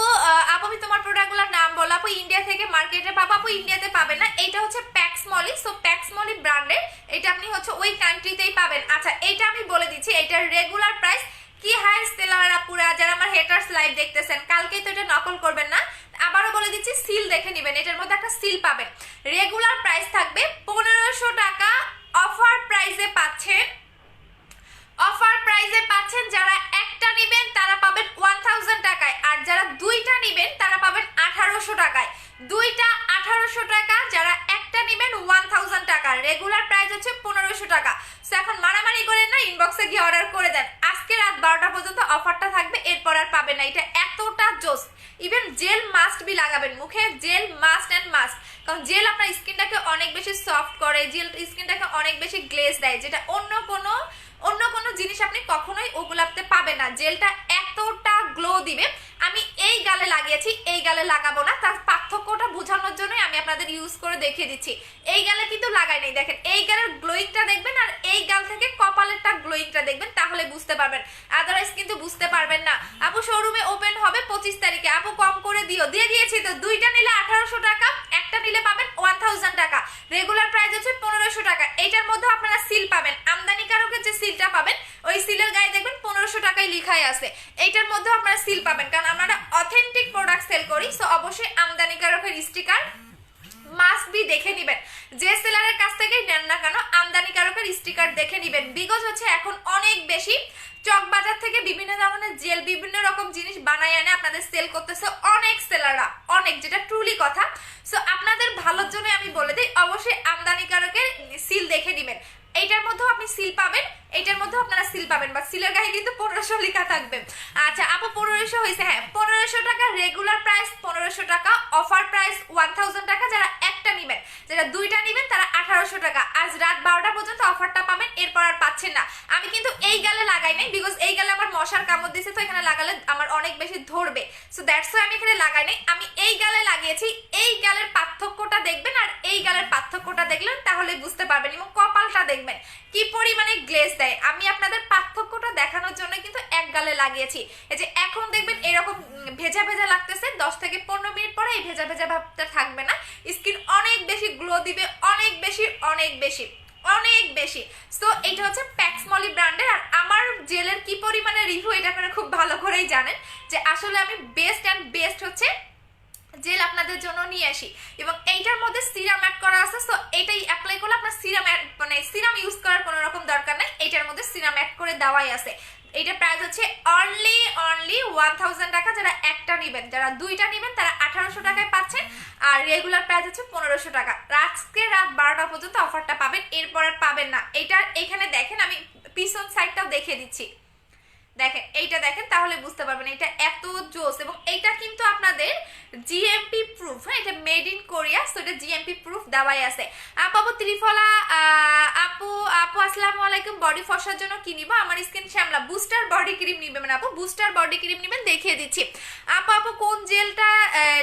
আমি তোমার প্রোডাক্টগুলোর নাম বলো। আপু ইন্ডিয়া থেকে মার্কেটে পাবো, আপু ইন্ডিয়াতে পাবে না, এটা হচ্ছে প্যাক্সমলি, সো প্যাক্সমলি ব্র্যান্ডের, এটা আপনি হচ্ছে ওই কান্ট্রিতেই পাবেন। আচ্ছা এটা আমি বলে দিচ্ছি, এটার রেগুলার প্রাইস কি হাই সেলার আপুরা যারা আমার হেটার্স লাইভ দেখতেছেন, কালকেই তো এটা নকল করবেন না, আবারও বলে দিচ্ছি সিল দেখে নেবেন, এটার মধ্যে একটা সিল পাবেন। রেগুলার প্রাইস থাকবে 1500 টাকা, অফার প্রাইসে পাচ্ছেন, অফার প্রাইসে পাচ্ছেন যারা একটা নেবেন তারা পাবেন 1000 টাকায়, আর যারা দুইটা নেবেন তারা পাবেন 1800 টাকায়, দুইটা 1800 টাকা, যারা একটা নেবেন 1000 টাকা। রেগুলার প্রাইস হচ্ছে 1500 টাকা। সো এখন মারামারি করেন না, ইনবক্সে গিয়ে অর্ডার করে দেন, আজকে রাত 12টা পর্যন্ত অফারটা থাকবে, এরপর আর পাবেন না। এটা এতটা জোস, ইভেন জেল মাস্ট বি লাগাবেন মুখে, জেল মাস্ট অ্যান্ড মাস্ট, কারণ জেল আপনার স্কিনটাকে অনেক বেশি সফট করে, জেল স্কিনটাকে অনেক বেশি গ্লেজ দেয়, যেটা অন্য কোনো জিনিস আপনি কখনোই ওগুলাতে পাবেন না। জেলটা এতটা গ্লো দিবে, আমি এই গালে লাগিয়েছি, এই গালে লাগাবো না, তার পার্থক্যটা বোঝানোর জন্যই আমি আপনাদের ইউজ করে দেখিয়ে দিচ্ছি। এই গালে কিন্তু লাগাই নাই, দেখেন এই গালের গ্লোয়িংটা দেখবেন, আর এই গাল থেকে কপালেরটা গ্লোয়িংটা দেখবেন, তাহলে বুঝতে পারবেন, আদারওয়াইজ কিন্তু বুঝতে পারবেন না। আপু শোরুমে ওপেন হবে 25 তারিখে, আপু কম করে দিয়ে দিয়েছি তো, দুইটা নিলে 1800 টাকা, একটা নিলে পাবেন 1000 টাকা, রেগুলার প্রাইস হচ্ছে 1500 টাকা। এইটার মধ্যে আপনারা সিল পাবেন, আমদানিকারকের যে সিলটা পাবেন ওই সিলের গায়ে দেখবেন 1500 টাকায় লেখাই আছে, এইটার মধ্যে আপনারা সিল পাবেন, কারণ আমরা অথেন্টিক প্রোডাক্ট সেল করি। সো অবশ্যই আমদানিকারকের স্টিকার মাস্ট বি দেখে নিবেন, যে সেলারের কাছ থেকেই নেন না কেন আমদানিকারকের স্টিকার দেখে নিবেন। বিকজ হচ্ছে এখন অনেক বেশি চক বাজার থেকে বিভিন্ন ধরনের জেল, বিভিন্ন রকম জিনিস বানায় এনে আপনাদের সেল করতেছে অনেক সেলাররা, অনেক, যেটা ট্রুলি কথা। সো আপনাদের ভালোর জন্য আমি বলে দিই, অবশ্যই আমদানিকারকের সিল দেখে নিবেন, এইটার মধ্যেও আপনি সিল পাবেন, এইটার মধ্যেও আপনারা সিল পাবেন, বাট সিলের গায়ে কিন্তু 1500 লেখা থাকবে। আচ্ছা আপু 1500 হয়েছে, হ্যাঁ 1500 টাকা রেগুলার প্রাইস, 1500 টাকা অফার প্রাইস 1000 টাকা, যারা একটা নেবেন, যারা দুইটা নেবেন তারা 1800 টাকা। আজ রাত 12টা পর্যন্ত অফারটা পাবেন, এরপর আর পাচ্ছেন না। আমি কিন্তু এই গালে লাগাই নাই, বিকজ এই গালে আমার মশার কামড় দিছে, তো এখানে লাগালে আমার অনেক বেশি ধরবে, সো দ্যাটস ওয়াই আমি এখানে লাগাই নাই, আমি এই গালে লাগিয়েছি। এই গালের পার্থক্যটা দেখবেন, আর এই গালের পার্থক্যটা দেখলেন তাহলে বুঝতে পারবেন, এবং কপালটা দেখবেন কি পরিমাণে গ্লেজ দেয়। আমি আপনাদের পার্থক্যটা দেখানোর জন্য কিন্তু এক গালে লাগিয়েছি। এই যে এখন দেখবেন এরকম ভেজা ভেজা লাগতেছে, 10 থেকে 15 মিনিট পরে এই ভেজা ভেজা ভাবটা থাকবে না, স্কিন অনেক বেশি গ্লো দিবে, অনেক বেশি অনেক বেশি অনেক বেশি। সো এটা হচ্ছে প্যাক্সমলি ব্র্যান্ডের। আর আমার জেলের কি পরিমাণে রিভিউ এটা আপনারা খুব ভালো করেই জানেন যে আসলে আমি বেস্ট অ্যান্ড বেস্ট হচ্ছে জেল আপনাদের জন্য নিয়ে আসি। এবং এইটার মধ্যে সিরাম অ্যাড করা আছে, সো এটাই অ্যাপ্লাই করলে আপনার সিরাম মানে সিরাম ইউজ করার কোনো রকম দরকার নেই, এটার মধ্যে সিরাম অ্যাড করে দেওয়াই আছে। এটা প্রাইস হচ্ছে অনলি 1000 টাকা। যারা একটা নেবেন, যারা দুইটা নেবেন তারা 1800 টাকায় পাচ্ছেন, আর রেগুলার প্রাইস হচ্ছে 1500 টাকা। আজকে রাত 12টা পর্যন্ত অফারটা পাবেন, এরপর আর পাবেন না। এটা এখানে দেখেন, আমি পিছন সাইডটাও দেখিয়ে দিচ্ছি, দেখেন এইটা দেখেন, তাহলে বুঝতে পারবেন এটা এত জোস। এবং এইটা কিন্তু আপনাদের জিএমপি প্রুফ, হ্যাঁ, এটা মেড ইন কোরিয়া, সো এটা জিএমপি প্রুফ দেওয়াই আছে। আপু ত্রিফলা, আপু আসসালামু আলাইকুম। বডি ফসার জন্য কি নিব? আমার স্কিন শ্যামলা, বুস্টার বডি ক্রিম নিবেন আপু, বুস্টার বডি ক্রিম নিবেন, দেখিয়ে দিচ্ছি। আপু কোন জেলটা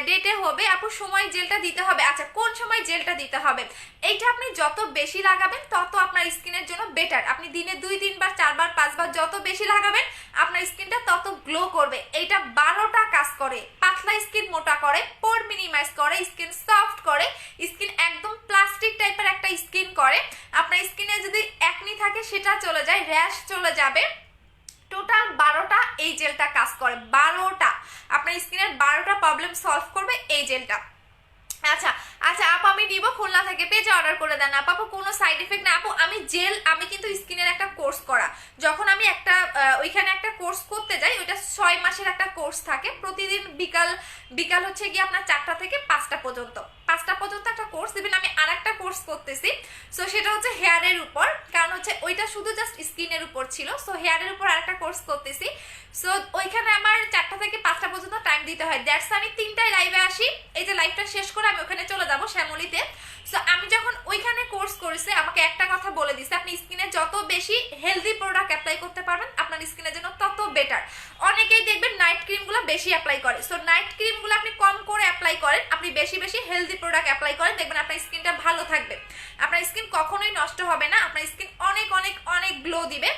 ডেটে হবে? আপু সময় জেলটা দিতে হবে। আচ্ছা, কোন সময় জেলটা দিতে হবে? এইটা আপনি যত বেশি লাগাবেন তত আপনার স্কিনের জন্য বেটার। আপনি দিনে 2-3 বার 4 বার 5 বার যত বেশি লাগাবেন আপনার স্কিনটা তত গ্লো করবে। এইটা 12টা কাজ করে, পাতলা স্কিন মোটা করে, পোর মিনিমাইজ করে, স্কিন সফট করে, স্কিন একদম প্লাস্টিক টাইপের একটা স্কিন করে। আপনার স্কিনে যদি একনি থাকে সেটা চলে যায়, র্যাশ চলে যাবে। টোটাল 12টা এই জেলটা কাজ করে, 12টা আপনার স্কিনের 12টা প্রবলেম সলভ করবে এই জেলটা। আচ্ছা আপু আমি নিব খুলনা থেকে, পেজে অর্ডার করে দেন। আপু কোনো সাইড এফেক্ট না আপু, আমি কিন্তু স্কিনের একটা কোর্স করা, যখন আমি একটা ওইখানে একটা কোর্স করতে যাই, ওইটা 6 মাসের একটা কোর্স থাকে। প্রতিদিন বিকাল হচ্ছে গিয়ে আপনার 4টা থেকে 5টা পর্যন্ত একটা কোর্স দিবেন। আমি আর একটা কোর্স করতেছি, সো সেটা হচ্ছে হেয়ারের উপর, কারণ হচ্ছে ওইটা শুধু জাস্ট স্কিনের উপর ছিল, সো হেয়ারের উপর আর একটা কোর্স করতেছি। সো ওইখানে আমার 4টা থেকে 5টা পর্যন্ত টাইম দিতে হয়। দ্যাটস আমি 3টায় লাইভে আসি, এই যে লাইভটা শেষ করে আমি ওখানে চলে যাবো শ্যামলীতে। সো আমি যখন ওইখানে কোর্স করেছি, আমাকে একটা কথা বলে দিছে, আপনি স্কিনে যত বেশি হেলদি প্রোডাক্ট অ্যাপ্লাই করতে পারবেন আপনার স্কিনের জন্য তত বেটার। অনেকেই দেখবেন নাইট ক্রিমগুলো বেশি অ্যাপ্লাই করে, সো নাইট ক্রিমগুলো আপনি কম করে অ্যাপ্লাই করেন, আপনি বেশি হেলদি প্রোডাক্ট অ্যাপ্লাই করেন, দেখবেন আপনার স্কিনটা ভালো থাকবে, আপনার স্কিন কখনোই নষ্ট হবে না, আপনার স্কিন অনেক অনেক অনেক গ্লো দিবে।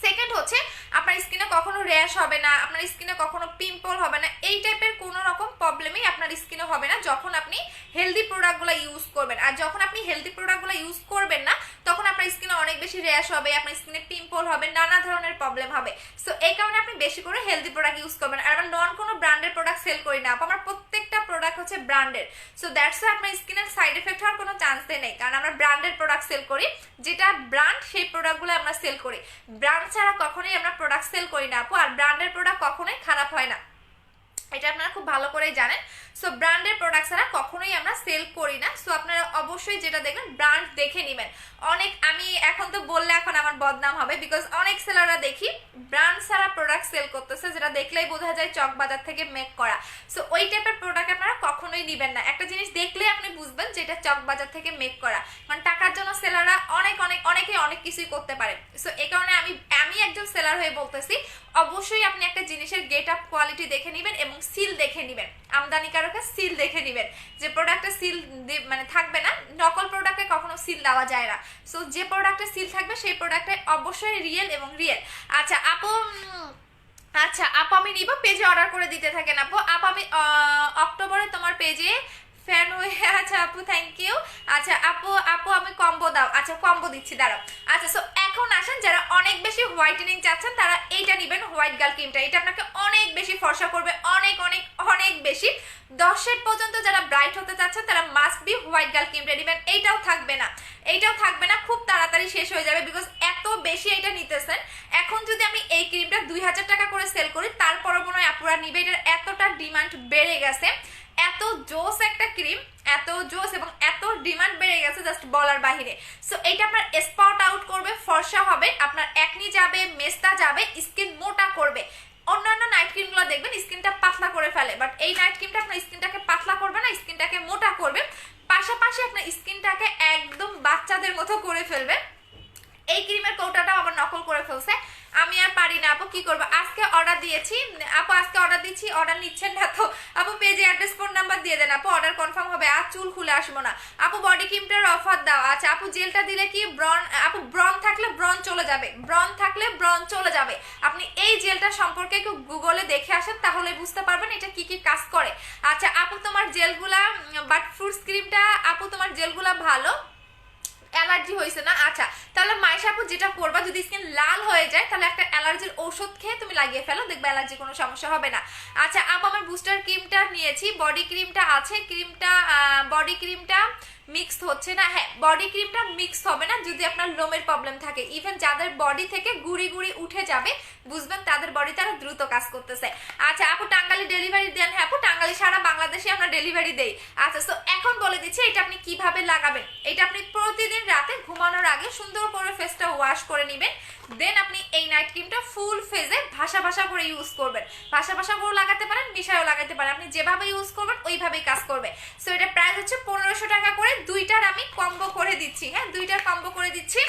সেকেন্ড হচ্ছে আপনার স্কিনে কখনো র্যাশ হবে না, আপনার স্কিনে কখনো পিম্পল হবে না, এই টাইপের কোনো রকম প্রবলেমই আপনার স্কিনে হবে না যখন আপনি হেলদি প্রোডাক্টগুলো ইউজ করবেন। আর যখন আপনি হেলদি প্রোডাক্টগুলো ইউজ করবেন না, তখন আপনার স্কিনে অনেক বেশি র্যাশ হবে, আপনার স্কিনে পিম্পল হবে, নানা ধরনের প্রবলেম হবে। সো এই কারণে আপনি বেশি করে হেলদি প্রোডাক্ট ইউজ করবেন। আর আমরা নন কোনো ব্র্যান্ডের প্রোডাক্ট সেল করি না, আমার প্রত্যেকটা প্রোডাক্ট হচ্ছে ব্র্যান্ডের। সো দ্যাটস ওয়াই আপনার স্কিনের সাইড এফেক্ট হওয়ার কোনো চান্সই নেই, কারণ আমরা ব্র্যান্ডের প্রোডাক্ট সেল করি, যেটা ব্র্যান্ড সেই প্রোডাক্টগুলো আমরা সেল করি। ব্র্যান্ড ছাড়া কখনোই আমরা প্রোডাক্ট সেল করি না আপু, আর ব্র্যান্ডের প্রোডাক্ট কখনোই খারাপ হয় না, এটা আপনারা খুব ভালো করেই জানেন। সো ব্র্যান্ডের প্রোডাক্ট ছাড়া কখনোই আমরা সেল করি না। সো আপনারা অবশ্যই যেটা দেখবেন ব্র্যান্ড দেখে নেবেন। আমি এখন তো বললে এখন আমার বদনাম হবে, বিকজ অনেক সেলাররা দেখি ব্র্যান্ড ছাড়া প্রোডাক্ট সেল করতেছে, যেটা দেখলেই বোঝা যায় চকবাজার থেকে মেক করা। সো ওই টাইপের প্রোডাক্ট আপনারা কখনোই নেবেন না, একটা জিনিস দেখলে আপনি বুঝবেন যে এটা চকবাজার থেকে মেক করা, মানে টাকার জন্য সেলাররা অনেকে অনেক কিছুই করতে পারে। সো এই কারণে আমি একজন সেলার হয়ে বলতেছি, অবশ্যই আপনি একটা জিনিসের গেট আপ কোয়ালিটি দেখে নেবেন এবং সিল দেখে নেবেন, আমদানিকারকের সিল দেখে নেবেন, যে প্রোডাক্টে সিল মানে থাকবে না, নকল প্রোডাক্টে কখনো সিল দেওয়া যায় না। সো যে প্রোডাক্টে সিল থাকবে সেই প্রোডাক্টে অবশ্যই রিয়েল এবং রিয়েল। আচ্ছা আপু আমি নিব, পেজে অর্ডার করে দিতে থাকেন আপু আমি অক্টোবরে তোমার পেজে ফ্যান হয়ে। আচ্ছা আপু থ্যাংক ইউ। আচ্ছা আপু আমি কম্বো দাও। আচ্ছা কম্বো দিচ্ছি, দাঁড়াও। আচ্ছা সো এখন আসেন, যারা অনেক বেশি হোয়াইটেনিং চাচ্ছেন তারা এইটা নেবেন, হোয়াইট গার্ল ক্রিমটা। এটা আপনাকে অনেক বেশি ফর্সা করবে, অনেক অনেক অনেক বেশি। 10 শেড পর্যন্ত যারা ব্রাইট হতে চাচ্ছেন তারা মাস্ট বি হোয়াইট গার্ল ক্রিমটা নেবেন। এইটাও থাকবে না, খুব তাড়াতাড়ি শেষ হয়ে যাবে, বিকজ এত বেশি এটা নিতেছেন। এখন যদি আমি এই ক্রিমটা 2000 টাকা করে সেল করি, তারপরও মনে হয় আপুরা নিবে, এটার এতটা ডিমান্ড বেড়ে গেছে, এত জোস একটা ক্রিম, এত জোস এবং এত ডিমান্ড বেড়ে গেছে জাস্ট বলার বাহিরে। সো এইটা আপনার স্পট আউট করবে, ফর্সা হবে, আপনার একনি যাবে, মেস্তা যাবে, স্কিন মোটা করবে। অন্যান্য নাইট ক্রিমগুলো দেখবেন স্কিনটা পাতলা করে ফেলে, বাট এই নাইট ক্রিমটা আপনার স্কিনটাকে পাতলা করবে না, স্কিনটাকে মোটা করবে, পাশাপাশি আপনার স্কিনটাকে একদম বাচ্চাদের মতো করে ফেলবে। এই ক্রিমের কৌটাটাও আবার নকল করে ফেলছে, আমি আর পারি না আপু, কি করবো? আজকে অর্ডার দিয়েছি আপু, অর্ডার নিচ্ছেন না তো আপু, পেজে অ্যাড্রেস ফোন নাম্বার দিয়ে দেন আপু, অর্ডার কনফার্ম হবে, আর চুল খুলে আসবো না আপু। বডি ক্রিমটার অফার দাও। আচ্ছা আপু জেলটা দিলে কি ব্রন থাকলে ব্রন চলে যাবে, আপনি এই জেলটা সম্পর্কে একটু গুগলে দেখে আসেন, তাহলে বুঝতে পারবেন এটা কি কি কাজ করে। আচ্ছা আপু তোমার জেলগুলা, বাট ফ্রুটস ক্রিমটা আপু তোমার জেলগুলা ভালো, অ্যালার্জি হয়েছে না? আচ্ছা, তাহলে মাইশা আপু যেটা করবা, যদি স্কিন লাল হয়ে যায় তাহলে একটা অ্যালার্জির ঔষধ খেয়ে তুমি লাগিয়ে ফেলো, দেখবে অ্যালার্জি কোনো সমস্যা হবে না। আচ্ছা আপু, আমার বুস্টার ক্রিমটা নিয়েছি, বডি ক্রিমটা আছে, বডি ক্রিমটা মিক্সড হচ্ছে না। হ্যাঁ, বডি ক্রিমটা মিক্সড হবে না যদি আপনার লোমের প্রবলেম থাকে। ইভেন যাদের বডি থেকে গুড়ি গুড়ি উঠে যাবে, বুঝবেন তাদের বডিতে আরো দ্রুত কাজ করতেছে। আচ্ছা আপু, টাঙ্গালি ডেলিভারি দেন? হ্যাঁ আপু, টাঙ্গালি সারা বাংলাদেশে আমরা ডেলিভারি দেই। আচ্ছা, তো এখন বলে দিচ্ছি এটা আপনি কিভাবে লাগাবেন। এটা আপনি প্রতিদিন রাতে ঘুমানোর আগে সুন্দর করে ফেসটা ওয়াশ করে নেবেন, দেন আপনি এই নাইট ক্রিমটা ফুল ফেজে ভাসা ভাসা করে ইউজ করবেন। ভাসা ভাসা করে লাগাতে পারেন, মিশায়ও লাগাতে পারেন, আপনি যেভাবে ইউজ করবেন ওইভাবেই কাজ করবে। সো এটা প্রাইস হচ্ছে 1500 টাকা করে। দুইটার আমি কম্বো করে দিচ্ছি। হ্যাঁ, দুইটার কম্বো করে দিচ্ছি,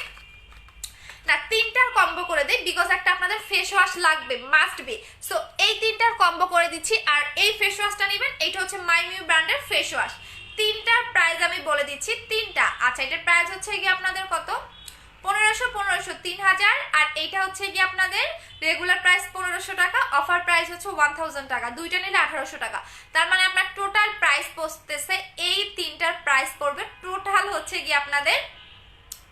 না তিনটার কম্বো করে দেই, বিকজ একটা আপনাদের ফেস ওয়াশ লাগবে, মাস্ট বি। সো এই তিনটার কম্বো করে দিচ্ছি। আর এই ফেস ওয়াশটা নেবেন, এইটা হচ্ছে মাইমিউ ব্র্যান্ডের ফেস ওয়াশ। তিনটার প্রাইস আমি বলে দিচ্ছি, তিনটা। আচ্ছা, এটার প্রাইস হচ্ছে গিয়ে আপনাদের কত? 1500, 3000। আর এইটা হচ্ছে গিয়ে আপনাদের রেগুলার প্রাইস 1500 টাকা, অফার প্রাইস হচ্ছে 1000 টাকা। দুইটা নিলে 1800 টাকা। তার মানে আপনার টোটাল প্রাইস পড়তেছে, এই তিনটার প্রাইস পড়বে টোটাল হচ্ছে গিয়ে আপনাদের,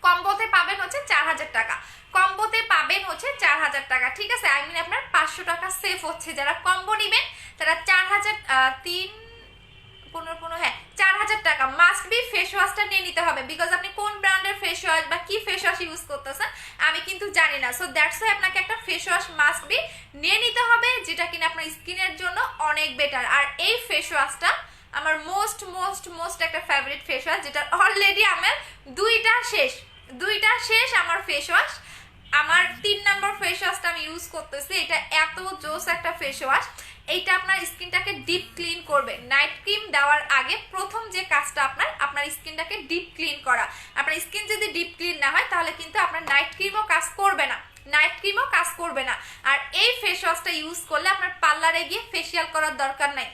কম্বোতে পাবেন হচ্ছে 4000 টাকা, কম্বোতে পাবেন হচ্ছে 4000 টাকা। ঠিক আছে, আই মিন আপনার 500 টাকা সেভ হচ্ছে। যারা কম্বো নেবেন তারা 4000, 3 15 15, হ্যাঁ 4000 টাকা মাস্ট বি ফেস ওয়াশটা নিয়ে নিতে হবে, বিকজ আপনি কোন ব্র্যান্ডের ফেস ওয়াশ বা কি ফেস ওয়াশ ইউজ করতেছেন আমি কিন্তু জানি না। সো দ্যাটস ওয়াই আপনাকে একটা ফেস ওয়াশ মাস্ট বি নিয়ে নিতে হবে, যেটা কিনা আপনার স্কিনের জন্য অনেক বেটার। আর এই ফেস ওয়াশটা আমার মোস্ট মোস্ট মোস্ট একটা ফেভারিট ফেস ওয়াশ, যেটা অলরেডি আমার দুইটা শেষ আমার ফেস ওয়াশ। আমার 3 নম্বর ফেস ওয়াশটা আমি ইউজ করতেছি, এটা এত জোস একটা ফেস ওয়াশ। এইটা আপনার স্কিনটাকে ডিপ ক্লিন করবে। নাইট ক্রিম দেওয়ার আগে প্রথম যে কাজটা আপনার স্কিনটাকে ডিপ ক্লিন করা। আপনার স্কিন যদি ডিপ ক্লিন না হয় তাহলে কিন্তু আপনার নাইট ক্রিমও কাজ করবে না। আর এই ফেস ওয়াশটা ইউজ করলে আপনার পার্লারে গিয়ে ফেসিয়াল করার দরকার নাই,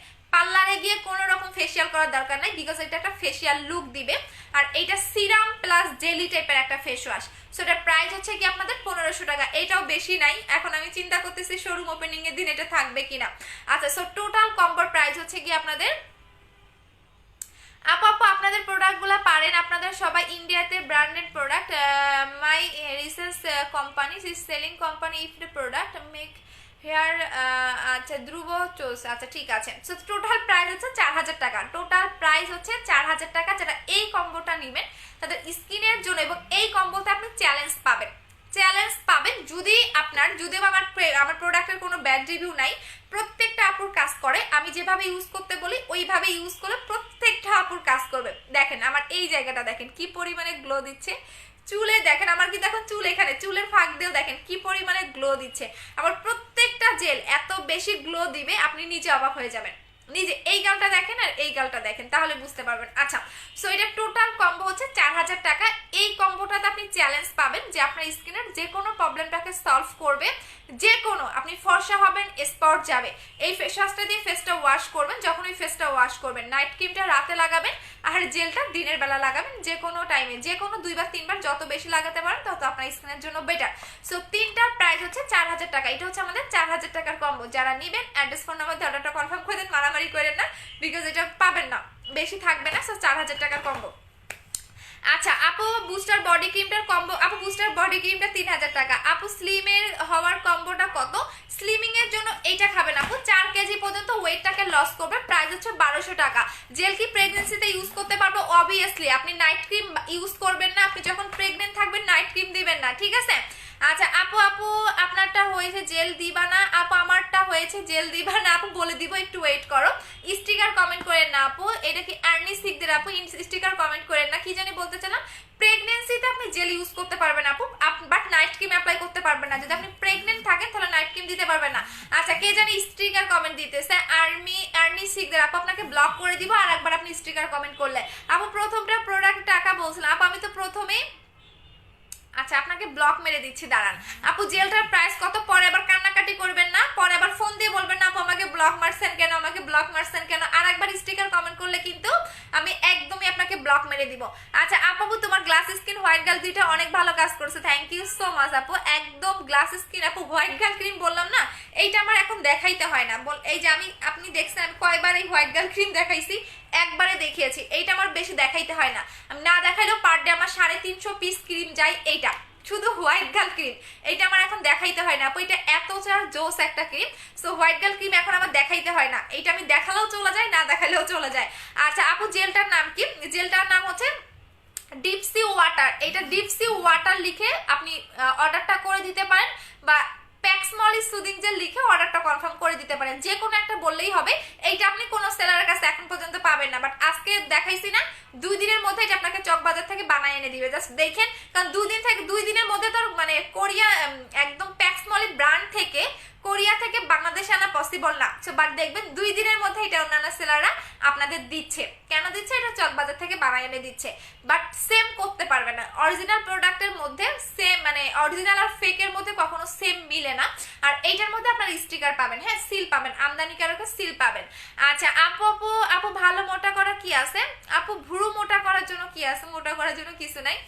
কোনো রকম ফেসিয়াল করার দরকার নাই, বিকজ এটা একটা ফেসিয়াল লুক দিবে। আর এইটা সিরাম প্লাস জেলি টাইপের একটা ফেস ওয়াশ। সো এটার প্রাইস হচ্ছে কি আপনাদের 1500 টাকা। এটাও বেশি নাই, এখন আমি চিন্তা করতেছি শোরুম ওপেনিং এর দিন এটা থাকবে কিনা। আচ্ছা, সো টোটাল কম্বোর প্রাইস হচ্ছে কি আপনাদের, আপু আপনাদের প্রোডাক্টগুলো পারেন, আপনাদের সবাই ইন্ডিয়াতে branded product. My research company is selling company if the product make here. আচ্ছা, ধ্রুব চোস। আচ্ছা ঠিক আছে। সো টোটাল প্রাইস হচ্ছে 4000 টাকা। টোটাল প্রাইস হচ্ছে 4000 টাকা। যারা এই কম্বোটা নেবেন তাদের স্কিনের জন্য, এবং এই কম্বোতে আপনি চ্যালেঞ্জ পাবেন। যদি আমার প্রোডাক্টের কোনো ব্যাড রিভিউ নাই, প্রত্যেকটা আপুর কাজ করে, আমি যেভাবে ইউজ করতে বলি ওইভাবে ইউজ করলে প্রত্যেকটা আপুর কাজ করবে। দেখেন আমার এই জায়গাটা দেখেন কি পরিমাণে গ্লো দিচ্ছে, চুলে দেখেন আমার কিন্তু এখন চুল, এখানে চুলের ফাঁক দিয়েও দেখেন কি পরিমাণে গ্লো দিচ্ছে। আমার প্রত্যেকটা জেল এত বেশি গ্লো দিবে আপনি নিজে অবাক হয়ে যাবেন। নিজে এই গালটা দেখেন আর এই গালটা দেখেন, তাহলে বুঝতে পারবেন। আচ্ছা, সো এটা টোটাল কম্বো হচ্ছে 4000 টাকা। এই কম্বোটাতে আপনি চ্যালেঞ্জ পাবেন যে আপনার স্কিনের যে কোনো প্রবলেমটাকে সলভ করবে, যে কোনো, আপনি ফর্সা হবেন, স্পট যাবে। এই ফেস ওয়াশটা দিয়ে ফেসটা ওয়াশ করবেন। যখন ওই ফেসটা ওয়াশ করবেন, নাইট ক্রিমটা রাতে লাগাবেন আর জেলটা দিনের বেলা লাগাবেন, যে কোনো টাইমে, যে কোনো 2 বা 3 বার যত বেশি লাগাতে পারেন তত আপনার স্কিনের জন্য বেটার। সো তিনটার প্রাইস হচ্ছে 4000 টাকা। এটা হচ্ছে আমাদের 4000 টাকার কম্বো। যারা নেবেন অ্যাড্রেস ফোন নাম্বার অর্ডারটা কনফার্ম করে দেন, মারামারি করেন না, বিকজ এটা পাবেন না, বেশি থাকবে না। সো 4000 টাকার কম্বো। আচ্ছা আপু, বুস্টার বডি ক্রিমটার কম্বো, আপু বুস্টার বডি ক্রিমটা 3000 টাকা। আপু স্লিমের হওয়ার কম্বোটা কত? স্লিমিং এর জন্য এইটা খাবেন আপু, 4 কেজি পর্যন্ত ওয়েটটাকে লস করবে, প্রাইস হচ্ছে 1200 টাকা। জেল কি প্রেগনেন্সিতে ইউজ করতে পারবো? অবভিয়াসলি। আপনি নাইট ক্রিম ইউজ করবেন না, আপনি যখন প্রেগনেন্ট থাকবেন নাইট ক্রিম দিবেন না, ঠিক আছে? আচ্ছা আপু আপনারটা হয়েছে জেল দিবা না? আপু আমারটা হয়েছে জেল দিবা না? আপু বলে দিব, একটু ওয়েট করো। স্টিকার কমেন্ট করেন না আপু, এটা কি আর্নি সিকদের আপু? স্টিকার কমেন্ট করেন না, কি জানি বলতে চান। প্রেগনেন্সিতে আপনি জেল ইউজ করতে পারবেন আপু, বাট নাইট ক্রিম অ্যাপ্লাই করতে পারবেন না। যদি আপনি প্রেগনেন্ট থাকেন তাহলে নাইট ক্রিম দিতে পারবেন না। আচ্ছা, কে জানি স্টিকার কমেন্ট দিতেছে, আর্নি সিকদের আপু, আপনাকে ব্লক করে দিব আর একবার আপনি স্টিকার কমেন্ট করলে। আপু প্রথমটা প্রোডাক্ট টাকা বলছিলাম আপু, আমি তো প্রথমেই, আচ্ছা আপনাকে ব্লক মেরে দিচ্ছি, দাঁড়ান। আপু জেলটার প্রাইস কত? পরে আবার কান্নাকাটি করবেন না, পরে আবার ফোন দিয়ে বলবেন না আপু আমাকে ব্লক মারছেন কেন, আর একবার স্টিকার কমেন্ট করলে কিন্তু আমি একদমই আপনাকে ব্লক মেরে দিব। আচ্ছা আপু তোমার গ্লাস স্কিন হোয়াইট গার্ল দুইটা অনেক ভালো কাজ করছে, থ্যাংক ইউ সো মাচ আপু। একদম গ্লাস স্কিন আপু, হোয়াইট গার্ল ক্রিম বললাম না, এইটা আমার এখন দেখাইতে হয় না। এই যে আপনি দেখছেন আমি কয়বার এই হোয়াইট গার্ল ক্রিম দেখাইছি, একবারে দেখিয়েছি। এইটা আমার বেশি দেখাইতে হয় না, আমি না দেখাইলেও পার ডে আমার 350 পিস ক্রিম যায়। এইটা শুধু হোয়াইট গার্ল ক্রিম, এইটা আমার এখন দেখাইতে হয় না আপু, এটা এতটা জোস একটা cream. So white girl cream এখন আমার দেখাইতে হয় না, এইটা আমি দেখালেও চলে যায়, না দেখালেও চলে যায়। আচ্ছা আপু জেলটার নাম কি? জেলটার নাম হচ্ছে ডিপসি ওয়াটার। এটা ডিপসি ওয়াটার লিখে আপনি অর্ডারটা করে দিতে পারেন, বা প্যাক্সমলি সুদিং জেল লিখে অর্ডারটা কনফার্ম করে দিতে পারেন, যে কোনো একটা বললেই হবে। এইটা আপনি কোনো সেলারের কাছে এখন পর্যন্ত পাবেন না, বাট আজকে দেখাইছি না, 2 দিনের মধ্যে এটা আপনাকে চকবাজার থেকে বানায় এনে দিবে। জাস্ট দেখেন, কারণ 2 দিনের মধ্যে তো মানে কোরিয়া একদম প্যাক্সমলি ব্র্যান্ড থেকে কোরিয়া থেকে বাংলাদেশে আনা পসিবল না। সো বাট দেখবেন 2 দিনের মধ্যে এটা অন্যান্য সেলাররা আপনাদের দিচ্ছে। কেন দিচ্ছে? এটা চকবাজার থেকে বানায় এনে দিচ্ছে, বাট সেম করতে পারবে না। অরিজিনাল প্রোডাক্টের মধ্যে সেম, মানে অরিজিনাল আর ফেকের মধ্যে কখনো সেম মিলে না। আর এইটার মধ্যে আপনার স্টিকার পাবেন, হ্যাঁ সিল পাবেন, আমদানিকারকের সিল পাবেন। আচ্ছা আপু ভালো মোটা করা কি আছে? আপু ভুরু মোটা করার জন্য কি আছে? মোটা করার জন্য কিছু নাই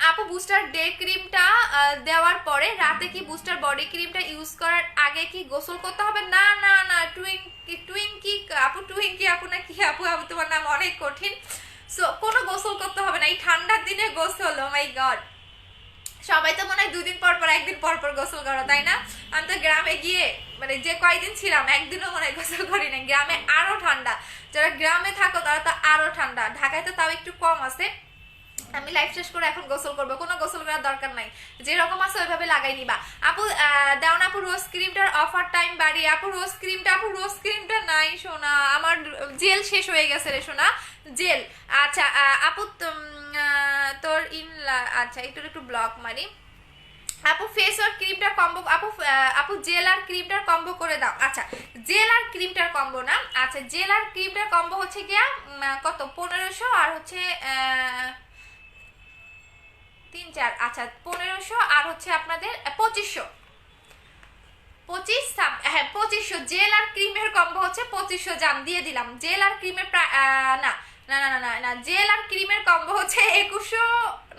আপু। বুস্টার ডে ক্রিমটা দেওয়ার পরে রাতে কি বুস্টার বডি ক্রিমটা ইউজ করার আগে কি গোসল করতে হবে? না না না, টুইঙ্কি আপু, টুইঙ্কি আপু না কি আপু, আপু তোমার নাম অনেক কঠিন। সো কোনো গোসল করতে হবে না এই ঠান্ডার দিনে গোসল। ও মাই গড, সবাই তো মনে হয় 2 দিন পর পর 1 দিন পর পর গোসল করো, তাই না? আমি তো গ্রামে গিয়ে মানে যে কয়দিন ছিলাম একদিনও মনে হয় গোসল করি না। গ্রামে আরো ঠান্ডা, যারা গ্রামে থাকো তারা তো আরো ঠান্ডা, ঢাকায় তো তাও একটু কম আছে। আমি লাইফ শেষ করে এখন গোসল করবো, কোনো গোসল করার দরকার নাই, যেরকম আছে ওইভাবে লাগাই নিবা। আপু দাও না আপু রোজ ক্রিমটার অফার টাইম বাড়িয়ে। আপু রোজ ক্রিমটা নাই সোনা, আমার জেল শেষ হয়ে গেছে রে সোনা, জেল। আচ্ছা আপু তোর আচ্ছা একটু ব্লক মারি আপু। ফেস ওয়াশ ক্রিমটার কম্বো আপু জেল আর ক্রিমটার কম্বো করে দাও। আচ্ছা জেল আর ক্রিমটার কম্বো না, আচ্ছা জেল আর ক্রিমটার কম্বো হচ্ছে গিয়া কত 1500 আর হচ্ছে 3-4, আচ্ছা 1500 আর হচ্ছে আপনাদের 2500, 2500 জেল আর ক্রিমের কম্বো হচ্ছে 2500। জান দিয়ে দিলাম। জেল আর ক্রিমের না না না না না, জেল আর ক্রিমের কম্বো হচ্ছে 2100,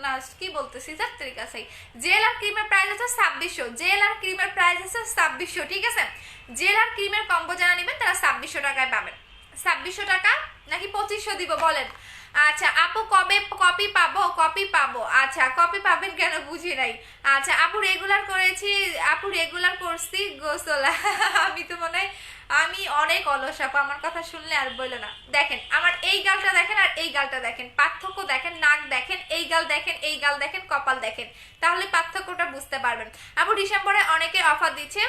না কি বলতেছি যাত্রীর কাছে। জেল আর ক্রিমের প্রাইস হচ্ছে 2600, জেল আর ক্রিমের প্রাইস হচ্ছে 2600, ঠিক আছে? জেল আর ক্রিমের কম্বো যারা নেবেন তারা 2600 টাকায় পাবেন। 2600 টাকা নাকি 2500 দিব বলেন? আচ্ছা আপু কবে কপি পাবো? আচ্ছা কপি পাবেন কেন বুঝি নাই। আচ্ছা আপু রেগুলার করছি গোসল। আমি তো মনে হয় আমি অনেক অলস আপু, আমার কথা শুনলে আর বললো না। দেখেন আমার এই গালটা দেখেন আর এই গালটা দেখেন, পার্থক্য দেখেন, নাক দেখেন, এই গাল দেখেন, এই গাল দেখেন, কপাল দেখেন, তাহলে পার্থক্যটা বুঝতে পারবেন। আপু ডিসেম্বরে অনেকে অফার দিচ্ছে।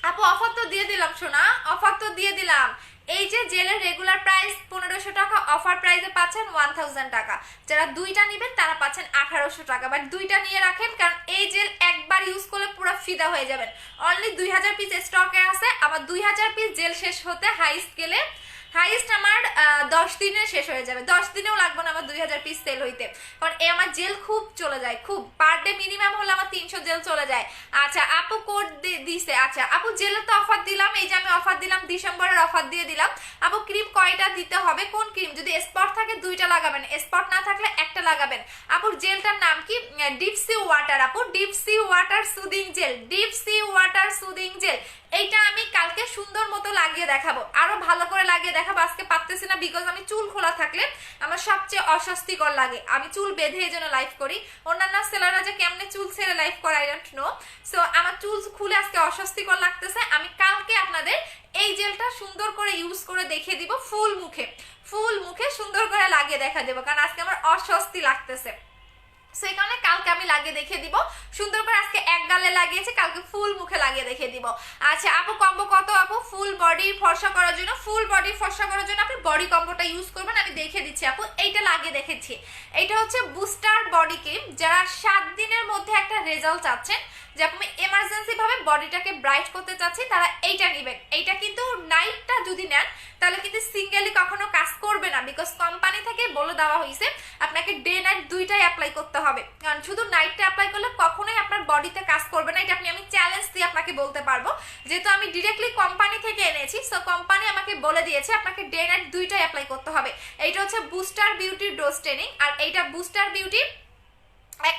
আপু অফার তো দিয়ে দিলাম সোনা, অফার তো দিয়ে দিলাম। এই যে জেলের রেগুলার প্রাইস 1500 টাকা, অফার প্রাইসে পাচ্ছেন 1000 টাকা। যারা 2টা নেবেন তারা পাচ্ছেন 1800 টাকা। বাট 2টা নিয়ে রাখেন, কারণ এই জেল একবার ইউজ করলে পুরো ফিদা হয়ে যাবেন। অনলি 2000 পিস স্টকে আছে, আবার 2000 পিস জেল শেষ হতে হাইস্ট আমার 10 দিনে শেষ হয়ে যাবে। 10 দিনেও লাগবে না আমার 2000 পিস সেল হইতে, কারণ আমার জেল খুব চলে যায়, খুব পার ডে মিনিমাম হলে আমার 300 জেল চলে যায়। আচ্ছা আপু কোড দিছে। আচ্ছা আপু জেলের তো অফার দিলাম, এই যে আমি অফার দিলাম, ডিসেম্বরের অফার দিয়ে দিলাম। আপু ক্রিম কয়টা দিতে হবে? কোন ক্রিম? যদি স্পট থাকে 2টা লাগাবেন, স্পট না থাকলে 1টা লাগাবেন। আপুর জেলটার নাম কি? Deep sea water. আপু deep sea water soothing gel, deep sea water soothing gel. এইটা আমি কালকে সুন্দর মতো লাগিয়ে দেখাবো, আরো ভালো করে লাগিয়ে দেখাবো। আজকে পারতেছি না, বিকজ আমি চুল খোলা থাকলে আমার সবচেয়ে অস্বস্তিকর লাগে। আমি চুল বেঁধে এই জন্য লাইভ করি। অন্যান্য সেলাররা যে কেমনে চুল ছেড়ে লাইভ করে আই ডোন্ট নো। সো আমার চুল খুলে আজকে অস্বস্তিকর লাগতেছে। আমি কালকে আপনাদের এই জেলটা সুন্দর করে ইউজ করে দেখিয়ে দিব, ফুল মুখে সুন্দর করে লাগিয়ে দেখা দেবো, কারণ আজকে আমার অস্বস্তি লাগতেছে। সেই কারণে কালকে আমি লাগিয়ে দেখিয়ে দিব সুন্দর করে। আজকে এক গালে লাগিয়েছি, কালকে ফুল মুখে লাগিয়ে দেখিয়ে দিব। আচ্ছা আপু কম্বো কত? আপু ফুল বডি ফর্সা করার জন্য আপনি বডি কম্বোটা ইউজ করবেন, আমি দেখিয়ে দিচ্ছি। আপু এইটা লাগিয়ে দেখেছি, এইটা হচ্ছে বুস্টার বডি ক্রিম। যারা 7 দিনের মধ্যে একটা রেজাল্ট চাচ্ছেন, যে আপনি এমার্জেন্সি ভাবে বডিটাকে ব্রাইট করতে চাচ্ছি, তারা এইটা নেবেন। এইটা কিন্তু নাইটটা যদি নেন তাহলে কিন্তু সিঙ্গেলি কখনো কাজ করবে করবে না, বিকজ কোম্পানি থেকে বলে দেওয়া হয়েছে আপনাকে ডে নাইট দুইটাই অ্যাপ্লাই করতে হবে। কারণ শুধু নাইটটা অ্যাপ্লাই করলে কখনোই আপনার বডিতে কাজ করবে না, এটা আমি চ্যালেঞ্জ দিয়ে আপনাকে বলতে পারবো, যেহেতু আমি ডিরেক্টলি কোম্পানি থেকে এনেছি। সো কোম্পানি আমাকে বলে দিয়েছে আপনাকে ডে নাইট দুইটাই অ্যাপ্লাই করতে হবে। এইটা হচ্ছে বুস্টার বিউটির ডোজ ট্রেনিং, আর এইটা বুস্টার বিউটি,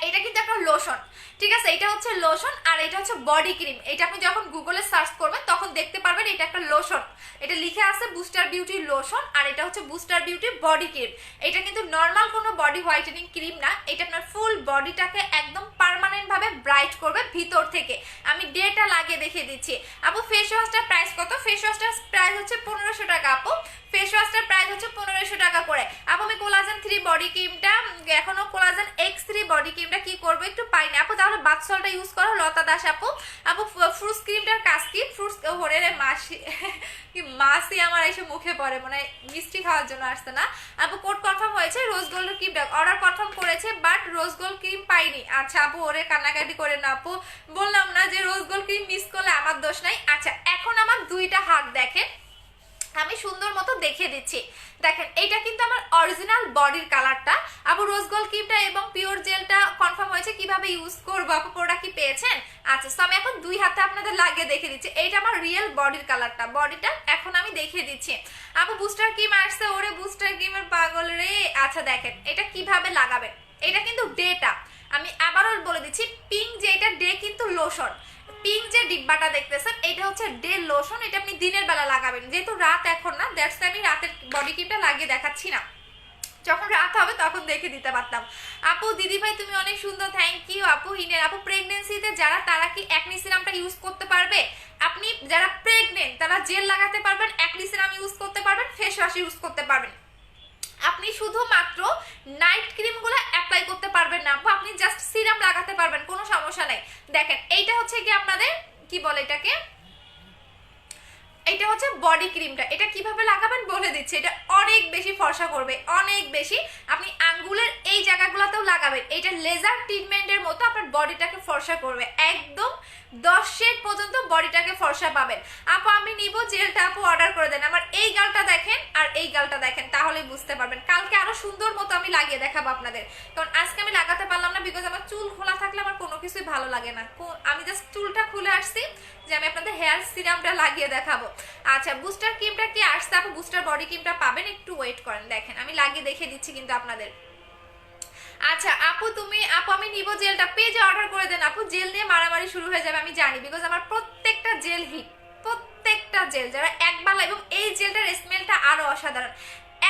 এটা কিন্তু একটা লোশন, ঠিক আছে, এটা হচ্ছে লোশন আর এটা হচ্ছে বডি ক্রিম। এটা আপনি যখন গুগলে সার্চ করবেন তখন দেখতে পারবেন এটা একটা লোশন, এটা লিখে আছে বুস্টার বিউটি লোশন, আর এটা হচ্ছে বুস্টার বিউটি বডি ক্রিম। এটা কিন্তু নর্মাল কোনো বডি হোয়াইটেনিং ক্রিম না, এটা আপনার ফুল বডিটাকে একদম পার্মানেন্ট ভাবে ব্রাইট করবে ভিতর থেকে। আমি ডেটা লাগিয়ে দেখিয়ে দিচ্ছি। আপু ফেস ওয়াশটার প্রাইস কত? ফেস ওয়াশটার প্রাইস হচ্ছে 1500 টাকা আপু, ফেস ওয়াশটার প্রাইস হচ্ছে 1500 টাকা করে। আপু আমি কোলাজেন 3 বডি ক্রিমটা, এখনো কোলাজেন X3 বডি ক্রিমটা কি করবো একটু পাই না আপু, তাহলে বাথসলটা ইউজ করো লতা দাস আপু। আপু ফ্রুটস ক্রিমটার কাজ কি? ফ্রুটস ওরে রে মাসি কি মাসি আমার এসে মুখে পড়ে, মানে মিষ্টি খাওয়ার জন্য আসছে না। আপু কোড কনফার্ম হয়েছে, রোজ গোল্ড ক্রিমটা অর্ডার কনফার্ম করেছে, বাট রোজ গোল্ড ক্রিম পাইনি। আচ্ছা আপু ওরে কান্নাকাটি করে না আপু, বললাম না যে রোজ গোল্ড ক্রিম মিস করলে আমার দোষ নাই। আচ্ছা এখন আমার দুইটা হাত দেখেন, আমি সুন্দর মতো দেখিয়ে দিচ্ছি। দেখেন এইটা কিন্তু আমার অরিজিনাল বডির কালারটা। আপু রোজ গোল্ড ক্রিমটা এবং পিওর জেলটা কনফার্ম হয়েছে, কিভাবে ইউজ করবো আপু, প্রোডাক্ট কি পেয়েছেন? আচ্ছা সো আমি এখন দুই হাতে আপনাদের লাগিয়ে দেখিয়ে দিচ্ছি। এইটা আমার রিয়েল বডির কালারটা, বডিটা এখন আমি দেখিয়ে দিচ্ছি। আপু বুস্টার ক্রিম আসছে, ওরে বুস্টার ক্রিমের পাগল রে। আচ্ছা দেখেন এটা কিভাবে লাগাবেন, এটা কিন্তু ডেটা, আমি আবারও বলে দিচ্ছি, পিঙ্ক যে এটা ডে কিন্তু লোশন, পিঙ্ক যে ডিব্বাটা দেখতেছেন এটা হচ্ছে ডে লোশন, এটা আপনি দিনের বেলা লাগাবেন, যেহেতু রাত এখন না, দ্যাটস আমি রাতের বডি ক্রিমটা লাগিয়ে দেখাচ্ছি না, যখন রাত হবে তখন দেখে দিতে পারতাম। আপু দিদি ভাই তুমি অনেক সুন্দর, থ্যাংক ইউ আপু। হিনের আপু প্রেগনেন্সিতে যারা তারা কি অ্যাকনি সিরামটা ইউজ করতে পারবে? আপনি যারা প্রেগনেন্ট তারা জেল লাগাতে পারবেন, অ্যাকনি সিরাম ইউজ করতে পারবেন, ফেস ওয়াশ ইউজ করতে পারবেন। আপনি শুধুমাত্র নাইট ক্রিমগুলো অ্যাপ্লাই করতে পারবেন না আপু, আপনি জাস্ট সিরাম লাগাতে পারবেন, কোনো সমস্যা নাই। দেখেন এইটা হচ্ছে কি আপনাদের কি বলে এটাকে, এটা হচ্ছে বডি ক্রিমটা, এটা কিভাবে লাগাবেন বলে দিচ্ছি। এটা অনেক বেশি ফর্সা করবে, অনেক বেশি। আপনি আঙ্গুলের এই জায়গাগুলোতেও লাগাবেন, এটা লেজার ট্রিটমেন্টের মতো আপনার বডিটাকে ফর্সা করবে, একদম 10 শেড পর্যন্ত বডিটাকে ফর্সা পাবেন। আপু আমি নিব জেলটা, আপু অর্ডার করে দেন। আমার এই গালটা দেখেন আর এই গালটা দেখেন, তাহলেই বুঝতে পারবেন। কালকে আরো সুন্দর মতো আমি লাগিয়ে দেখাবো আপনাদের, কারণ আজকে আমি লাগাতে পারলাম না বিকজ আমার চুল খোলা থাকলে আমার কোনো কিছুই ভালো লাগে না। আমি জাস্ট চুলটা খুলে আসছি যে আমি আপনাদের হেয়ার সিরামটা লাগিয়ে দেখাবো। আচ্ছা বুস্টার ক্রিমটা কি আসছে আপু? বুস্টার বডি ক্রিমটা পাবেন, একটু ওয়েট করেন, দেখেন আমি লাগিয়ে দেখিয়ে দিচ্ছি কিন্তু আপনাদের। আচ্ছা আপু আমি নিব জেলটা, পেজে অর্ডার করে দেন আপু, জেল নিয়ে মারামারি শুরু হয়ে যাবে আমি জানি, বিকজ আমার প্রত্যেকটা জেল হিট, প্রত্যেকটা জেল যারা একবার, এবং এই জেলটার স্মেলটা আরো অসাধারণ।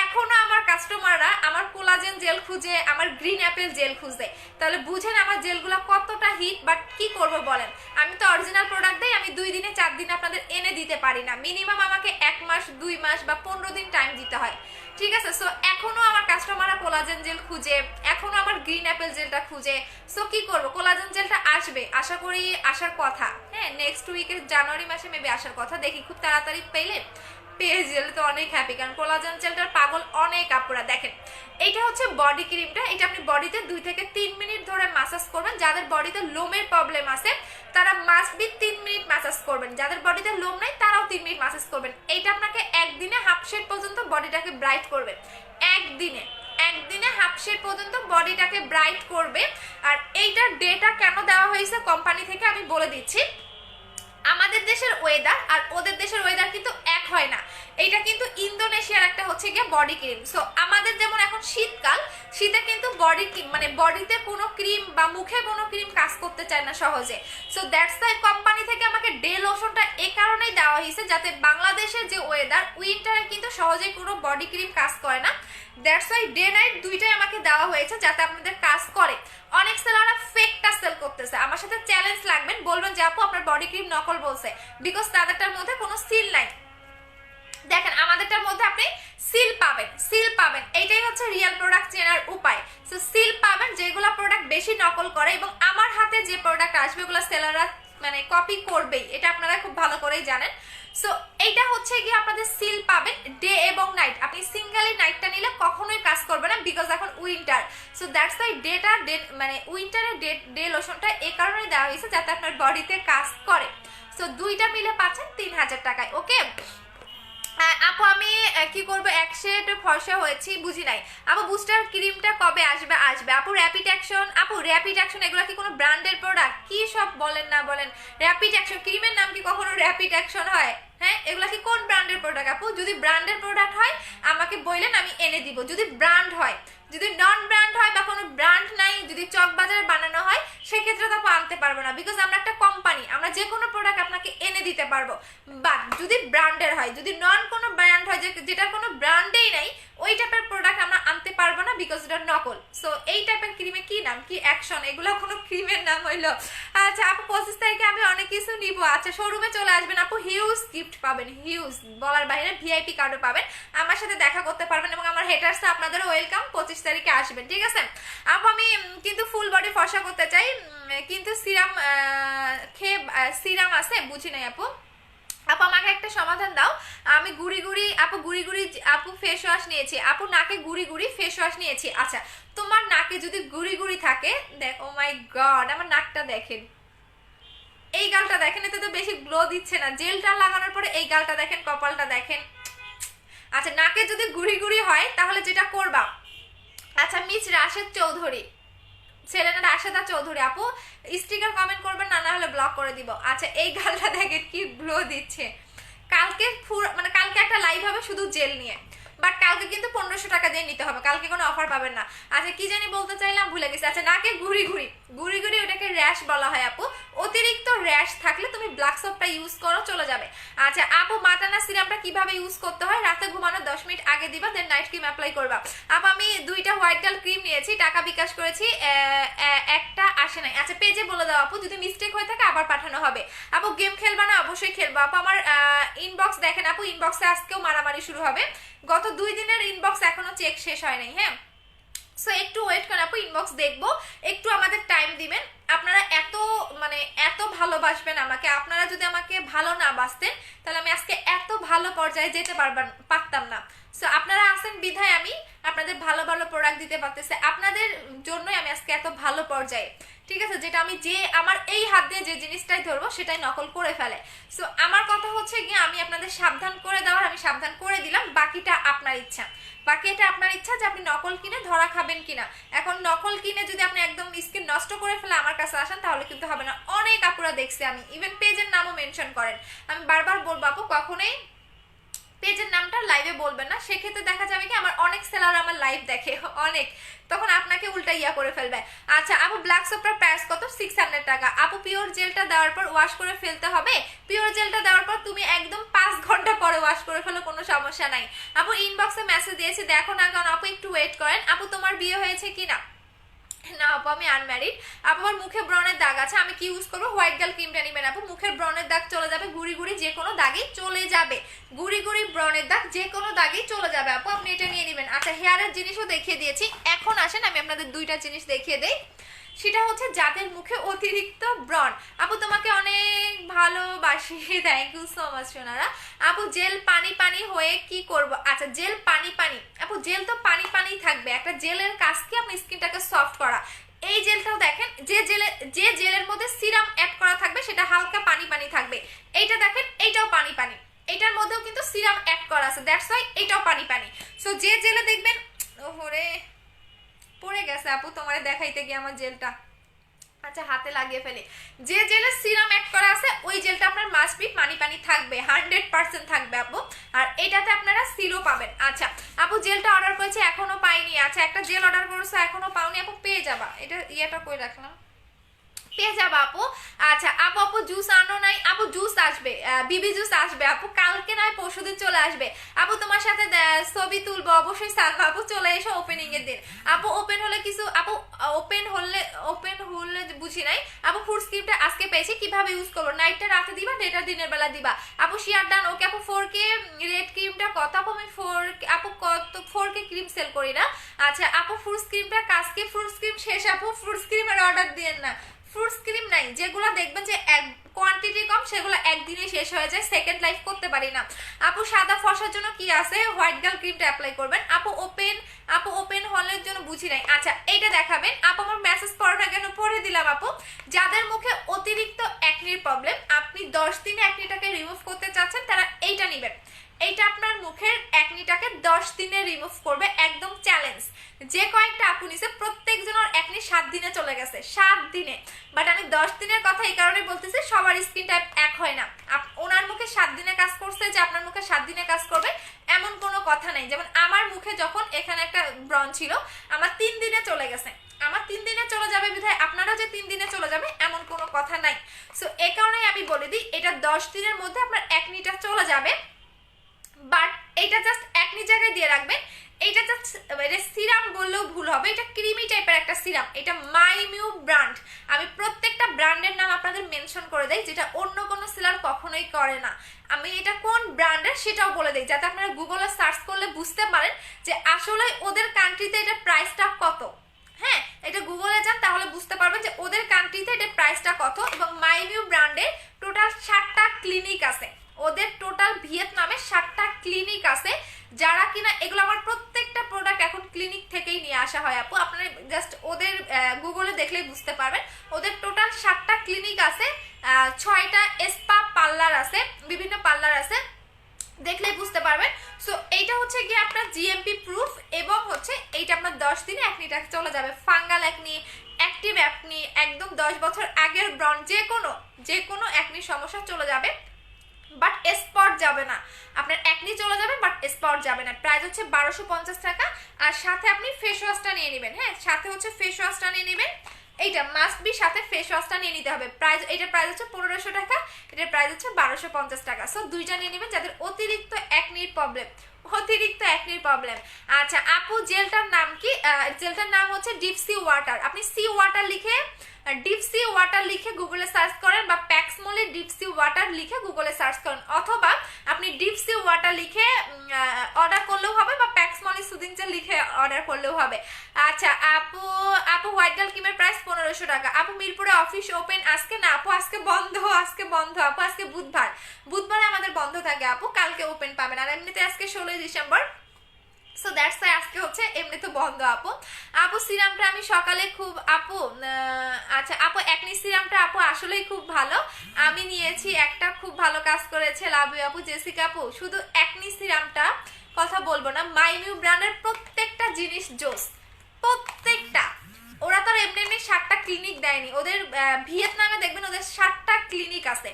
এখনো আমার কাস্টমাররা আমার কোলাজেন জেল খুঁজে, আমার গ্রিন অ্যাপেল জেল খুঁজে, তাহলে বুঝেন আমার জেলগুলো কতটা হিট। বাট কি করব বলেন, আমি তো অরিজিনাল প্রোডাক্ট দেই, আমি 2 দিনে 4 দিনে আপনাদের এনে দিতে পারি না, মিনিমাম আমাকে 1 মাস 2 মাস বা 15 দিন টাইম দিতে হয়, ঠিক আছে। সো এখনো আমার কাস্টমাররা কোলাজেন জেল খুঁজে, এখনো আমার গ্রিন অ্যাপেল জেলটা খুঁজে। সো কি করব, কোলাজেন জেলটা আসবে, আশা করি আসার কথা, হ্যাঁ নেক্সট উইকে জানুয়ারি মাসে মেবি আসার কথা, দেখি খুব তাড়াতাড়ি পেয়ে গেলে তো অনেক হ্যাপি, কারণ কোলাজেন জেলটার পাগল অনেক আপুরা। দেখেন এটা হচ্ছে বডি ক্রিমটা, এটা আপনি বডিতে 2 থেকে 3 মিনিট ধরে ম্যাসাজ করবেন। যাদের বডিতে লোমের প্রবলেম আছে তারা মাস্ট বি 3 মিনিট ম্যাসাজ করবেন, যাদের বডিতে লোম নাই তারাও 3 মিনিট ম্যাসাজ করবেন। এইটা আপনাকে একদিনে হাফ শেড পর্যন্ত বডিটাকে ব্রাইট করবে, একদিনে হাফ শেড পর্যন্ত বডিটাকে ব্রাইট করবে। আর এইটার ডেটা কেন দেওয়া হয়েছে কোম্পানি থেকে আমি বলে দিচ্ছি। আমাদের দেশের ওয়েদার আর ওদের দেশের ওয়েদার কিন্তু এক হয় না, এটা কিন্তু ইন্দোনেশিয়ার একটা হচ্ছে গিয়ে বডি ক্রিম। সো আমাদের যেমন এখন শীতকাল, শীতে কিন্তু বডি মানে বডিতে কোনো ক্রিম বা মুখে কোনো ক্রিম কাজ করতে চায় না সহজে। সো দ্যাটস দ্য কোম্পানি থেকে আমাকে ডে লোশনটা এই কারণেই দেওয়া হয়েছে, যাতে বাংলাদেশের যে ওয়েদার উইন্টারে কিন্তু সহজে কোনো বডি ক্রিম কাজ করে না, দ্যাটস ওয়াই ডে নাইট দুইটাই আমাকে দেওয়া হয়েছে যাতে আপনাদের কাজ করে। অনেক সেলাররা ফেকটা সেল করতেছে, আমার সাথে চ্যালেঞ্জ লাগবেন, বলবেন যে আপু আপনার বডি ক্রিম নকল বলছে, বিকজ তাদেরটার মধ্যে কোনো সিল নাই। দেখেন আমাদেরটার মধ্যে আপনি সিল পাবেন, এইটাই হচ্ছে রিয়েল প্রোডাক্ট চেনার উপায়। সো সিল পাবেন, যেগুলো প্রোডাক্ট বেশি নকল করে, এবং আমার হাতে যে প্রোডাক্ট আসবে ওগুলো সেলাররা মানে কপি করবেই, এটা আপনারা খুব ভালো করেই জানেন। সো এইটা হচ্ছে গিয়ে আপনাদের সিল পাবেন ডে এবং নাইট, আপনি সিঙ্গেলি নাইটটা নিলে কখনোই কাজ করবে না, বিকজ এখন উইন্টার। সো দ্যাটস ওয়াই মানে উইন্টারের ডে লোশনটা এই কারণে দেওয়া হয়েছে যাতে আপনার বডিতে কাজ করে। সো দুইটা মিলে পাচ্ছেন 3000 টাকায়। ওকে আপু আমি কি করব, এক শেড ফর্সা হয়েছি, বুঝি নাই। আপু বুস্টার ক্রিমটা কবে আসবে? আসবে আপু। র্যাপিড অ্যাকশন, আপু র্যাপিড অ্যাকশন এগুলো কি কোনো ব্র্যান্ডের প্রোডাক্ট? কি সব বলেন না বলেন। র্যাপিড অ্যাকশন ক্রিমের নাম কি কখনো র্যাপিড অ্যাকশন হয়? হ্যাঁ, এগুলা কি কোন ব্র্যান্ডের প্রোডাক্ট আপু? যদি ব্র্যান্ডের প্রোডাক্ট হয় আমাকে বললেন, আমি এনে দিব। যদি ব্র্যান্ড হয়, যদি নন ব্র্যান্ড হয় বা কোনো ব্র্যান্ড নাই, যদি চক বাজারে বানানো হয় সেক্ষেত্রে তো আপু আনতে পারবো না, বিকজ আমরা একটা কোম্পানি, আমরা যে কোনো প্রোডাক্ট আপনাকে এনে দিতে পারবো। বাট যদি ব্র্যান্ডের হয়, যদি নন কোনো ব্র্যান্ড হয়, যেটার কোনো ব্র্যান্ডেই নাই, ওই টাইপের প্রোডাক্ট আমরা আনতে পারবো না, বিকজ এটা নকল। সো এই টাইপের ক্রিমের কি নাম, কি অ্যাকশন, এগুলো কোনো ক্রিমের নাম হইলো? আচ্ছা আপু 25 তারিখে আমি অনেক কিছু নিব। আচ্ছা শোরুমে চলে আসবেন আপু, হিউজ গিফট পাবেন, হিউজ বলার বাইরে। ভিআইপি কার্ডও পাবেন, আমার সাথে দেখা করতে পারবেন, এবং আমার হেটার্স আপনাদেরও ওয়েলকাম। 25 তারিখে আসবেন, ঠিক আছে আপু। আমি কিন্তু ফুল বডি ফর্সা করতে চাই, কিন্তু সিরাম খেয়ে সিরাম আছে, বুঝি নাই আপু। আপু আমাকে একটা সমাধান দাও। আমি গুড়ি গুড়ি আপু, গুড়ি গুড়ি আপু ফেস ওয়াশ নিয়েছি আপু, নাকে গুড়ি গুড়ি ফেস ওয়াশ নিয়েছি। আচ্ছা তোমার নাকে যদি গুড়ি গুড়ি থাকে, দেখ, ও মাই গড, আমার নাকটা দেখেন, এই গালটা দেখেন, এতে তো বেশি গ্লো দিচ্ছে না। জেলটা লাগানোর পরে এই গালটা দেখেন, কপালটা দেখেন। আচ্ছা নাকে যদি গুড়ি গুড়ি হয় তাহলে যেটা করবা, আচ্ছা মিস রাশেদ চৌধুরী, ছেলেটা রাশেদা চৌধুরী আপু, স্টিকার কমেন্ট করবেন না, না হলে ব্লক করে দিব। আচ্ছা এই গালটা দেখেন কি গ্লো দিচ্ছে। কালকে মানে কালকে একটা লাইভ হবে শুধু জেল নিয়ে, বাট কালকে কিন্তু 1500 টাকা দিয়ে নিতে হবে, কালকে কোনো অফার পাবেন না। আচ্ছা কি জানি বলতে চাইলাম, ভুলে গেছি। আচ্ছা নাকে ঘুরি ঘুরি, ঘুরি ঘুরি ওটাকে র্যাশ বলা হয় আপু। অতিরিক্ত র্যাশ থাকলে তুমি ব্ল্যাক সোপটা ইউজ করো, চলে যাবে। আচ্ছা আপু মাটানা সিরামটা কিভাবে ইউজ করতে হয়? রাতে ঘুমানোর 10 মিনিট আগে দিবা, দেন নাইট ক্রিম অ্যাপ্লাই করবা। আপু আমি 2টা হোয়াইট গার্ল ক্রিম নিয়েছি, টাকা বিকাশ করেছি, একটা আসে নাই। আচ্ছা পেজে বলে দাও আপু, যদি মিস্টেক হয়ে থাকে আবার পাঠানো হবে। আপু গেম খেলবা না? অবশ্যই খেলবো আপু। আমার ইনবক্স দেখেন আপু, ইনবক্সে আজকেও মারামারি শুরু হবে। গত 2 দিনের ইনবক্স এখনো চেক শেষ হয় নাই, হ্যাঁ। সো একটু ওয়েট করেন আপু, ইনবক্স দেখবো, একটু আমাদের টাইম দিবেন। আপনারা এত ভালোবাসবেন আমাকে, আপনারা যদি আমাকে ভালো না বাসতেন তাহলে আমি আজকে এত ভালো পর্যায়ে যেতে পারতাম না। সো আপনারা আছেন বিধায় আমি আপনাদের ভালো ভালো প্রোডাক্ট দিতে পারতেছি, আপনাদের জন্যই আমি আজকে এত ভালো পর্যায়ে, ঠিক আছে। যেটা আমি আমার এই হাত দিয়ে যে জিনিসটাই ধরবো সেটাই নকল করে ফেলে। সো আমার কথা হচ্ছে গিয়ে, আমি আপনাদের সাবধান করে দেওয়ার, আমি সাবধান করে দিলাম, বাকিটা আপনার ইচ্ছা। বাকি এটা আপনার ইচ্ছা যে আপনি নকল কিনে ধরা খাবেন কিনা। এখন নকল কিনে যদি আপনি একদম স্কিন নষ্ট করে ফেলে আমার কাছে আসেন তাহলে কিন্তু হবে না। অনেক আপুরা দেখছি আমি, ইভেন পেজের নামও মেনশন করেন। আমি বারবার বলবো আপু কখনোই পেজের নামটা লাইভে বলবেন না, সেক্ষেত্রে দেখা যাবে কি আমার অনেক সেলার আমার লাইভ দেখে, অনেক, তখন আপনাকে উল্টা ইয়া করে ফেলবে। আচ্ছা আপু ব্ল্যাক সোপটার প্রাইস কত? 600 টাকা আপু। পিওর জেলটা দেওয়ার পর ওয়াশ করে ফেলতে হবে? পিওর জেলটা দেওয়ার পর তুমি একদম 5 ঘন্টা পরে ওয়াশ করে ফেলো, কোনো সমস্যা নাই আপু। ইনবক্সে মেসেজ দিয়েছি, দেখো না, কারণ আপু একটু ওয়েট করেন। আপু তোমার বিয়ে হয়েছে কিনা? না আপু আমি আনম্যারিড। আপু আমার মুখে ব্রনের দাগ আছে, আমি কি ইউজ করবো? হোয়াইট গার্ল ক্রিমটা নিবেন আপু, মুখের ব্রনের দাগ চলে যাবে, গুড়ি গুড়ি যে কোনো দাগই চলে যাবে, গুড়ি গুড়ি ব্রনের দাগ যে কোনো দাগই চলে যাবে আপু, আপনি এটা নিয়ে নেবেন। আচ্ছা হেয়ারের জিনিসও দেখিয়ে দিয়েছি, এখন আসেন আমি আপনাদের 2টা জিনিস দেখিয়ে দেই। সেটা হচ্ছে যাদের মুখে অতিরিক্ত ব্রণ, আপু তোমাকে অনেক ভালোবাসি, thank you so much Sonara. আপু জেল পানি পানি হয়ে কি করব? আচ্ছা জেল পানি পানি, আপু জেল তো পানি পানি থাকবে, একটা জেলের কাজ কি আপনি স্কিনটাকে সফট করা। এই জেলটাও দেখেন, যে জেলের মধ্যে সিরাম অ্যাড করা থাকবে সেটা হালকা পানি পানি থাকবে। এইটা দেখেন, এইটাও পানি পানি, এটার মধ্যেও কিন্তু সিরাম অ্যাড করা আছে, দ্যাটস ওয়াই এটাও পানি পানি। সো যে জেলে দেখবেন, ওহরে পড়ে গেছে আপু তোমারে দেখাইতে গিয়ে আমার জেলটা, আচ্ছা হাতে লাগিয়ে ফেলে। যে জেলের সিরাম অ্যাড করা আছে ওই জেলটা আপনার মাস্ট বি পানি পানি থাকবে, 100% থাকবে আপু। আর এটাতে আপনারা সিরো পাবেন। আচ্ছা আপু জেলটা অর্ডার করেছি এখনো পাইনি। আচ্ছা একটা জেল অর্ডার করেছো এখনো পাওনি আপু, পেয়ে যাবা। এটা ইয়েটা করে রাখলাম, পেয়ে যাবা আপু। আচ্ছা আপু জুস আনো নাই? আপু জুস আসবে, বিবি জুস আসবে আপু, কালকে নয় পরশুদিন চলে আসবে আপু। তোমার সাথে ছবি তুলবো অবশ্যই, সালমা আপু চলে এসো ওপেনিং এর দিন আপু। ওপেন হলে কিছু আপু, ওপেন হলে বুঝি নাই আপু। ফুড স্ক্রিপ্টটা আজকে পেয়েছি, কিভাবে ইউজ করবো? নাইটটা রাতে দিবা, ডেটা দিনের বেলা দিবা আপু। শিয়ার ডান ওকে আপু। 4K রেড ক্রিমটা কত আপু? আমি 4K ক্রিম সেল করি না। আচ্ছা আপু ফ্রুট ক্রিমটা কাজকে, ফ্রুট ক্রিম শেষ আপু, ফ্রুট ক্রিমের অর্ডার দিয়েন না, ফ্রুটস ক্রিম নাই, যেগুলো দেখবেন যে কোয়ান্টিটি কম সেগুলো একদিনে শেষ হয়ে যায়, সেকেন্ড লাইফ করতে পারি না আপু। সাদা ফসার জন্য কি আছে? হোয়াইট গার্ল ক্রিমটা অ্যাপ্লাই করবেন আপু। ওপেন হলের জন্য বুঝি নাই। আচ্ছা এইটা দেখাবেন আপু। আমার মেসেজ পড়াটা কেন পড়ে দিলাম আপু। যাদের মুখে অতিরিক্ত অ্যাকনির প্রবলেম, আপনি 10 দিনে অ্যাকনিটাকে রিমুভ করতে চাচ্ছেন, তারা এইটা নেবেন। এইটা আপনার মুখের একনিটাকে 10 দিনে রিমুভ করবে, একদম চ্যালেঞ্জ। যে কয়েকটা আপু নিছে প্রত্যেকজনের একনি 7 দিনে চলে গেছে, 7 দিনে। বাট আমি 10 দিনের কথা এই কারণে বলতেছি, সবার স্কিন টাইপ এক হয় না। ওনার মুখে 7 দিনে কাজ করছে যে আপনার মুখে 7 দিনে কাজ করবে এমন কোনো কথা নেই। যেমন আমার মুখে যখন এখানে একটা ব্রণ ছিল, আমার 3 দিনে চলে গেছে, আমার 3 দিনে চলে যাবে বিধায় আপনারও যে 3 দিনে চলে যাবে এমন কোনো কথা নাই। সো এই কারণেই আমি বলে দিই, এটা 10 দিনের মধ্যে আপনার একনিটা চলে যাবে। বাট এটা জাস্ট একনি জায়গায় দিয়ে রাখবেন। এটা জাস্ট এটা সিরাম বললেও ভুল হবে, এটা ক্রিমি টাইপের একটা সিরাম। এটা মাইমিউ ব্র্যান্ড, আমি প্রত্যেকটা ব্র্যান্ডের নাম আপনাদের মেনশন করে দেই, যেটা অন্য কোনো সেলার কখনোই করে না। আমি এটা কোন ব্র্যান্ডের সেটাও বলে দিই, যাতে আপনারা গুগলে সার্চ করলে বুঝতে পারেন যে আসলে ওদের কান্ট্রিতে এটা প্রাইসটা কত। হ্যাঁ, এটা গুগলে যান তাহলে বুঝতে পারবেন যে ওদের কান্ট্রিতে এটা প্রাইসটা কত। এবং মাইমিউ ব্র্যান্ডের টোটাল 7টা ক্লিনিক আছে, ওদের টোটাল ভিয়েতনামে 7টা ক্লিনিক আছে, যারা কিনা এগুলো আমার প্রত্যেকটা প্রোডাক্ট এখন ক্লিনিক থেকেই নিয়ে আসা হয় আপু। আপনারা জাস্ট ওদের গুগলে দেখলেই বুঝতে পারবেন। ওদের টোটাল 7টা ক্লিনিক আছে, 6টা স্পা পার্লার আছে, বিভিন্ন পার্লার আছে, দেখলেই বুঝতে পারবেন। সো এইটা হচ্ছে গিয়ে আপনার জিএমপি প্রুফ, এবং হচ্ছে এইটা আপনার 10 দিনে একনিটা চলে যাবে। ফাঙ্গাল একনি, অ্যাক্টিভ একনি, একদম 10 বছর আগের ব্রণ, যে কোনো একনি সমস্যা চলে যাবে, বাট স্পট যাবে না। আপনার একনি চলে যাবে বাট স্পট যাবে না। প্রাইস হচ্ছে 1250 টাকা। আর সাথে আপনি ফেস ওয়াশটা নিয়ে নেবেন। হ্যাঁ, সাথে হচ্ছে ফেস ওয়াশটা নিয়ে নেবেন, এইটা মাস্ট বি সাথে ফেস ওয়াশটা নিয়ে নিতে হবে। প্রাইস, এটার প্রাইস হচ্ছে 1500 টাকা, এটার প্রাইস হচ্ছে 1250 টাকা। সো দুইটা নিয়ে নেবেন যাদের অতিরিক্ত একনির প্রবলেম। আচ্ছা আপু, জেলটার নাম কি? জেলটার নাম হচ্ছে ডিপসি ওয়াটার। আপনি সি ওয়াটার লিখে, ডিপসি ওয়াটার লিখে গুগলে সার্চ করেন, বা প্যাক্সমলি ডিপসি ওয়াটার লিখে গুগলে সার্চ করেন, অথবা আপনি ডিপসি ওয়াটার লিখে অর্ডার করলেও হবে, বা প্যাক্সমলি সুদিং জেল লিখে অর্ডার করলেও হবে। আচ্ছা আপু, হোয়াইট গার্ল ক্রিমের প্রাইস 1500 টাকা। আপু মিরপুরে অফিস ওপেন আজকে? না আপু, আজকে বন্ধ আপু, আজকে বুধবার আমাদের বন্ধ থাকে আপু, কালকে ওপেন পাবেন। আর এমনিতে আজকে 16 ডিসেম্বর, সো দ্যাটস ওয়াই আজকে হচ্ছে এমনি তো বন্ধ আপু সিরামটা আমি সকালে খুব আচ্ছা আপু, একনি সিরামটা আপু আসলেই খুব ভালো, আমি নিয়েছি, একটা খুব ভালো কাজ করেছে, লাভ ইউ আপু। জেসিকা আপু, শুধু একনি সিরামটা কথা বলবো না, মাইমিউ ব্র্যান্ডের প্রত্যেকটা জিনিস জোস, প্রত্যেকটা। ওরা তো এমনি 7টা ক্লিনিক দেয়নি, ওদের ভিয়েতনামে দেখবেন ওদের 7টা ক্লিনিক আছে।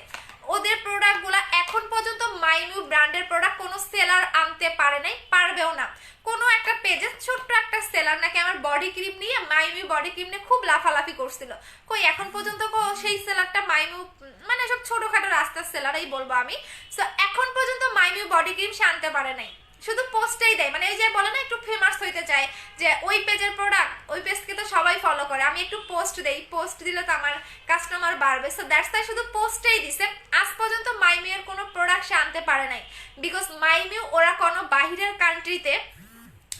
ওদের প্রোডাক্টগুলো এখন পর্যন্ত মাইমিউ ব্র্যান্ডের প্রোডাক্ট কোনো সেলার আনতে পারে নাই, পারবেও না। কোনো একটা পেজে ছোট্ট একটা সেলার নাকি আমার বডি ক্রিম নিয়ে, মাইমিউ বডি ক্রিম নিয়ে খুব লাফালাফি করছিল, কই এখন পর্যন্ত সেই সেলারটা মাইমিউ, মানে সব ছোটখাটো রাস্তার সেলারই বলবো আমি। সো এখন পর্যন্ত মাইমিউ বডি ক্রিম সে আনতে পারে নাই, শুধু পোস্টেই দেয়। মানে ওই যে বলে না, একটু ফেমাস হইতে চায়, যে ওই পেজের প্রোডাক্ট, ওই পেজকে তো সবাই ফলো করে, আমি একটু পোস্ট দেই, পোস্ট দিলে তো আমার কাস্টমার বাড়বে। সো দ্যাটস তাই শুধু পোস্টেই দিছে। আজ পর্যন্ত মাইমিউর কোনো প্রোডাক্ট সে আনতে পারে নাই, বিকজ মাইমিউ ওরা কোনো বাহিরের কান্ট্রিতে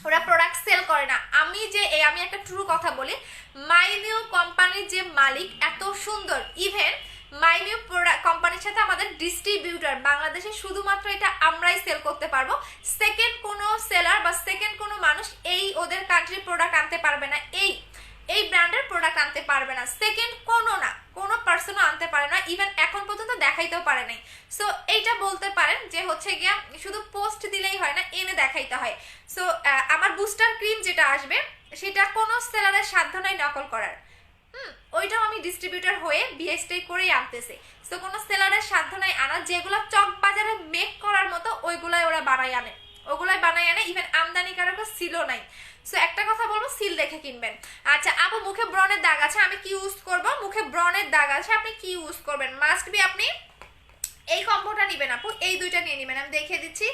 ওরা প্রোডাক্ট সেল করে না। আমি একটা ট্রু কথা বলি, মাইমিউ কোম্পানির যে মালিক এত সুন্দর, ইভেন মাইমিউ কোম্পানির সাথে আমাদের ডিস্ট্রিবিউটর বাংলাদেশে শুধুমাত্র এটা আমরাই সেল করতে পারবো, সেকেন্ড কোনো সেলার বা সেকেন্ড কোনো মানুষ এই ওদের কান্ট্রির প্রোডাক্ট আনতে পারবে না, এই ব্র্যান্ডের প্রোডাক্ট আনতে পারবে না, সেকেন্ড কোনো পার্সনও আনতে পারে না, ইভেন এখন পর্যন্ত দেখাইতেও পারে নাই। সো এইটা বলতে পারেন যে হচ্ছে গিয়া শুধু পোস্ট দিলেই হয় না, এনে দেখাইতে হয়। সো আমার বুস্টার ক্রিম যেটা আসবে সেটা কোনো সেলারের সাধ্য নাই নকল করার, ওইটাও আমি ডিস্ট্রিবিউটর হয়ে বিএসটি করেই আনতেছি। সো কোনো সেলারের সাধ্য নাই আনা, যেগুলো চক বাজারে মেক করার মতো ওইগুলাই ওরা বানাই আনে, ইভেন আমদানিকারকও সিলও নাই। সো একটা কথা বলবো, সিল দেখে কিনবেন। আচ্ছা আপু, মুখে ব্রণের দাগ আছে, আমি কি ইউজ করব? মুখে ব্রণের দাগ আছে, আপনি কি ইউজ করবেন? মাস্ট বি আপনি এই কম্বোটা নেবেন আপু, এই দুইটা নিয়ে নেবেন। আমি দেখিয়ে দিচ্ছি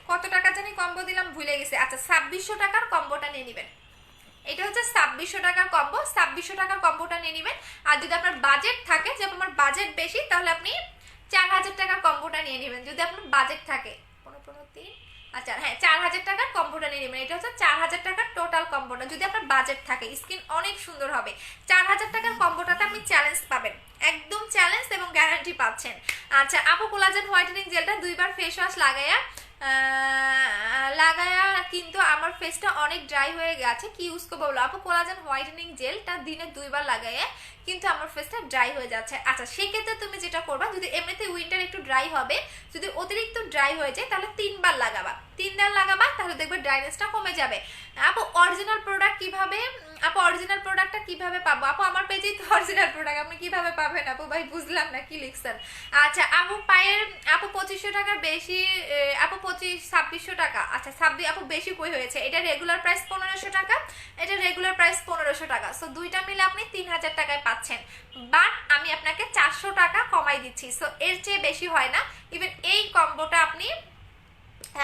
কত টাকা জানি কম্বো দিলাম, ভুলে গেছি। আচ্ছা 2600 টাকার কম্বোটা নিয়ে নেবেন, এটা হচ্ছে 2600 টাকার কম্বো, 2600 টাকার কম্বোটা নিয়ে নেবেন। আর যদি আপনার বাজেট থাকে, যে আমার বাজেট বেশি, তাহলে আপনি 4000 টাকার কম্বোটা নিয়ে নেবেন, যদি আপনার বাজেট থাকে। 15 আচ্ছা হ্যাঁ, 4000 টাকার কম্বোটা নিয়ে নেবেন, এটা হচ্ছে 4000 টাকার টোটাল কম্বোটা, যদি আপনার বাজেট থাকে। স্কিন অনেক সুন্দর হবে। 4000 টাকার কম্বোটাতে আপনি চ্যালেঞ্জ পাবেন, একদম চ্যালেঞ্জ এবং গ্যারান্টি পাচ্ছেন। আচ্ছা আপু, কোলাজেন হোয়াইটেনিং জেলটা 2বার ফেস ওয়াশ লাগায়া কিন্তু আমার ফেসটা অনেক ড্রাই হয়ে গেছে। কি ইউজ করবো বলো আপু? কোলাজেন হোয়াইটেনিং জেলটা দিনে 2বার লাগাইয়ে কিন্তু আমার ফেসটা ড্রাই হয়ে যাচ্ছে। আচ্ছা সেক্ষেত্রে তুমি যেটা করবা, যদি এমনিতে উইন্টার একটু ড্রাই হবে, যদি অতিরিক্ত ড্রাই হয়ে যায় তাহলে 3বার লাগাবা, 3বার লাগাবা, তাহলে দেখবে ড্রাইনেসটা কমে যাবে। আপু অরিজিনাল প্রোডাক্ট কিভাবে, আপু অরিজিনাল প্রোডাক্টটা কিভাবে পাবো? আপু আমার পেজেই তো অরিজিনাল প্রোডাক্ট, আপনি কিভাবে পাবেন আপু? ভাই বুঝলাম না কি লিখছেন। আচ্ছা আপু পায়ের, আপু 2500 টাকা বেশি, আপু 2600 টাকা। আচ্ছা 26, আপু বেশি কই হয়েছে? এটা রেগুলার প্রাইস 1500 টাকা, এটা রেগুলার প্রাইস 1500 টাকা, সো দুইটা মিলে আপনি 3000 টাকায় পাচ্ছেন। বাট আমি আপনাকে 400 টাকা কমাই দিচ্ছি, সো এর চেয়ে বেশি হয় না। ইভেন এই কম্বোটা আপনি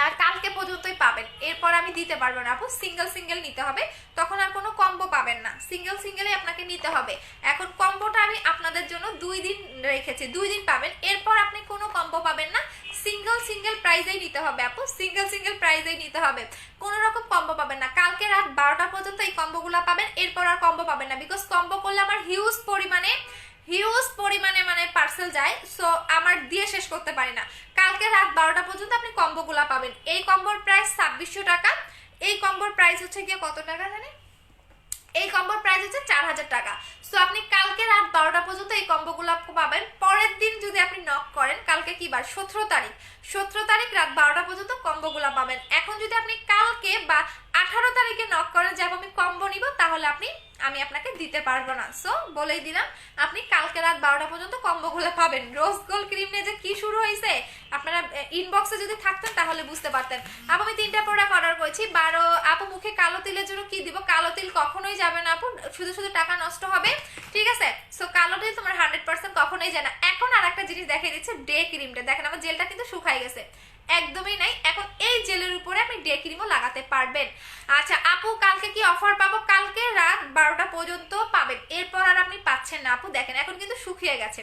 আর কালকে পর্যন্তই পাবেন, এরপর আমি দিতে পারবো না আপু। সিঙ্গেল সিঙ্গেল নিতে হবে, তখন আর কোনো কম্বো পাবেন না, সিঙ্গেল সিঙ্গেলই আপনাকে নিতে হবে। এখন কম্বোটা আমি আপনাদের জন্য 2 দিন রেখেছি, 2 দিন পাবেন, এরপর আপনি কোনো কম্বো পাবেন না। সিঙ্গেল সিঙ্গেল প্রাইজেই নিতে হবে আপু, সিঙ্গেল সিঙ্গেল প্রাইজেই নিতে হবে, কোনো রকম কম্বো পাবেন না। কালকে রাত 12টা পর্যন্ত এই কম্বোগুলো পাবেন, এরপর আর কম্বো পাবেন না, বিকজ কম্বো করলে আমার হিউজ পরিমাণে মানে পার্সেল যায়, সো আমার দিয়ে শেষ করতে পারি না। কালকে রাত 12টা পর্যন্ত আপনি কম্বোগুলা পাবেন। এই কম্বোর প্রাইস 2600 টাকা, এই কম্বোর প্রাইস হচ্ছে গিয়ে কত টাকা জানে? এই কম্বোর প্রাইস হচ্ছে 4000 টাকা। সো আপনি কালকে রাত 12টা পর্যন্ত এই কম্বোগুলো পাবেন। পরের দিন যদি আপনি নক করেন, কালকে কি বার? 17 তারিখ, 17 তারিখ রাত 12টা পর্যন্ত কম্বোগুলো পাবেন। এখন যদি আপনি কালকে বা 18 তারিখে নক করেন যে আমি কম্বো নিব, তাহলে আমি আপনাকে দিতে পারবো না। সো বলেই দিলাম, আপনি কালকে রাত 12টা পর্যন্ত কম্বোগুলো পাবেন। রোজ গোল্ড ক্রিম নিয়ে যে কি শুরু হয়েছে, আপনারা ইনবক্সে যদি থাকতেন তাহলে বুঝতে পারতেন। আপু আমি 3টা প্রোডাক্ট অর্ডার করেছি। 12 আপু মুখে কালো তিলের জন্য কি দিব? কালো তিল কখনোই যাবে না আপু, শুধু শুধু টাকা নষ্ট হবে, ঠিক আছে? সো কালো তিল তোমার 100% কখনোই যায় না। এখন আর একটা জিনিস দেখিয়ে দিচ্ছে, ডে ক্রিমটা দেখেন, আমার জেলটা কিন্তু শুকাই গেছে, একদমই নাই। এখন এই জেলের উপরে আপনি ডে ক্রিমও লাগাতে পারবেন। আচ্ছা আপু কালকে কি অফার পাবো? কালকে রাত 12টা পর্যন্ত পাবেন, এরপর আর আপনি পাচ্ছেন না আপু। দেখেন এখন কিন্তু শুকিয়ে গেছে,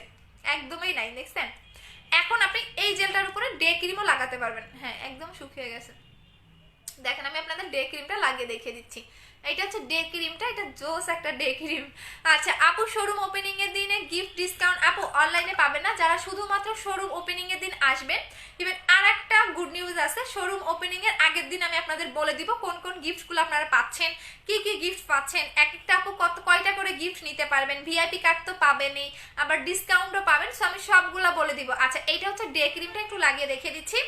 একদমই নাই, দেখছেন? এখন আপনি এই জেলটার উপরে ডে ক্রিমও লাগাতে পারবেন। হ্যাঁ একদম শুকিয়ে গেছে, দেখেন আমি আপনাদের ডে ক্রিমটা লাগিয়ে দেখিয়ে দিচ্ছি। এটা হচ্ছে ডে ক্রিমটা, এটা জোস একটা ডে ক্রিম। আচ্ছা আপু শোরুম ওপেনিং এর দিনে গিফট ডিসকাউন্ট আপু অনলাইনে পাবেন না, যারা শুধুমাত্র শোরুম ওপেনিং এর দিন আসবেন। ইভেন আর একটা গুড নিউজ আছে, শোরুম ওপেনিং এর আগের দিন আমি আপনাদের বলে দিব কোন কোন গিফটগুলো আপনারা পাচ্ছেন, কি কি গিফট পাচ্ছেন, এক একটা আপু কয়টা করে গিফট নিতে পারবেন, ভিআইপি কার্ড তো পাবেনই, আবার ডিসকাউন্টও পাবেন, সো আমি সবগুলা বলে দিব। আচ্ছা এইটা হচ্ছে ডে ক্রিমটা, একটু লাগিয়ে দেখিয়ে দিচ্ছি।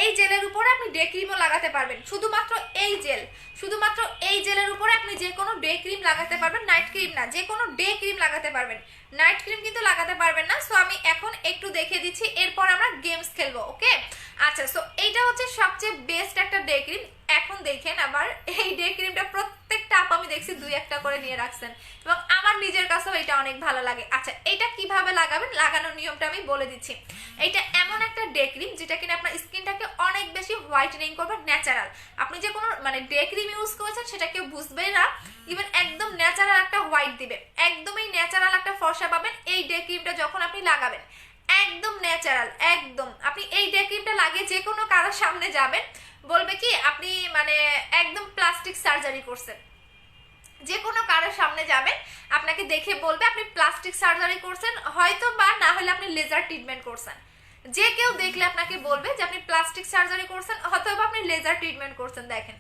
এই জেলের উপরে আপনি ডে ক্রিমও লাগাতে পারবেন, শুধুমাত্র এই জেল, শুধুমাত্র এই জেলের উপরে আপনি যে কোনো ডে ক্রিম লাগাতে পারবেন, নাইট ক্রিম না, যে কোনো ডে ক্রিম লাগাতে পারবেন, নাইট ক্রিম কিন্তু লাগাতে পারবেন না। সো আমি এখন একটু দেখিয়ে দিচ্ছি, এরপর আমরা গেমস খেলবো, ওকে? আচ্ছা সো এইটা হচ্ছে সবচেয়ে বেস্ট একটা ডে ক্রিম। এখন দেখেন আবার এই ডে ক্রিমটা প্রত্যেকটা আপ আমি দেখছি 2-1টা করে নিয়ে রাখছেন, এবং আমার নিজের কাছেও এটা অনেক ভালো লাগে। আচ্ছা এটা কিভাবে লাগাবেন, লাগানোর নিয়মটা আমি বলে দিচ্ছি। এটা এমন একটা ডে ক্রিম যেটা কিনা আপনার স্কিনটাকে অনেক বেশি হোয়াইটেনিং করবে, ন্যাচারাল। আপনি যে কোনো মানে ডে ক্রিম ইউজ করেছেন সেটা কেউ বুঝবেই না, ইভেন একদম ন্যাচারাল একটা হোয়াইট দিবে, একদমই ন্যাচারাল একটা ফর্সা পাবেন এই ডে ক্রিমটা যখন আপনি লাগাবেন, একদম ন্যাচারাল। একদম আপনি এই ডে ক্রিমটা লাগিয়ে যে কোনো কারোর সামনে যাবেন, বলবে কি আপনি মানে একদম প্লাস্টিক সার্জারি করছেন। যে কোনো কারোর সামনে যাবেন, আপনাকে দেখে বলবে আপনি প্লাস্টিক সার্জারি করছেন, হয়তো বা না হলে আপনি লেজার ট্রিটমেন্ট করছেন। যে কেউ দেখলে আপনাকে বলবে যে আপনি প্লাস্টিক সার্জারি করছেন অথবা আপনি লেজার ট্রিটমেন্ট করছেন। দেখেন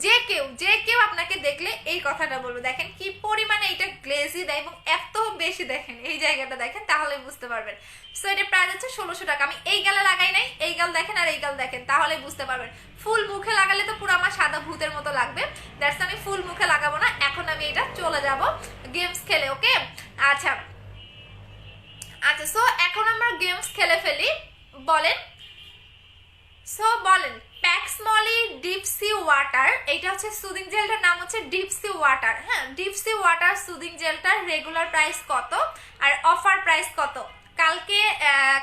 যে কেউ আপনাকে দেখলে এই কথাটা বলবে। দেখেন কি পরিমাণে এটা গ্লেজি দেয় এবং এত বেশি, দেখেন এই জায়গাটা দেখেন, তাহলে বুঝতে পারবেন। সো এটা প্রাইস হচ্ছে 1600 টাকা। আমি এই গালে লাগাই নাই, এই গাল দেখেন আর এই গাল দেখেন, তাহলে বুঝতে পারবেন। ফুল মুখে লাগালে তো পুরো আমার সাদা ভূতের মতো লাগবে, দ্যাটস আমি ফুল মুখে লাগাবো না। এখন আমি এটা চলে যাব গেমস খেলে, ওকে? আচ্ছা আচ্ছা সো এখন আমরা গেমস খেলে ফেলি, বলেন। সো বলেন প্যাক্সমলি ডিপসি ওয়াটার, এটা হচ্ছে সুদিং জেলটার নাম হচ্ছে ডিপসি ওয়াটার। হ্যাঁ ডিপসি ওয়াটার সুদিং জেলটার রেগুলার প্রাইস কত আর অফার প্রাইস কত?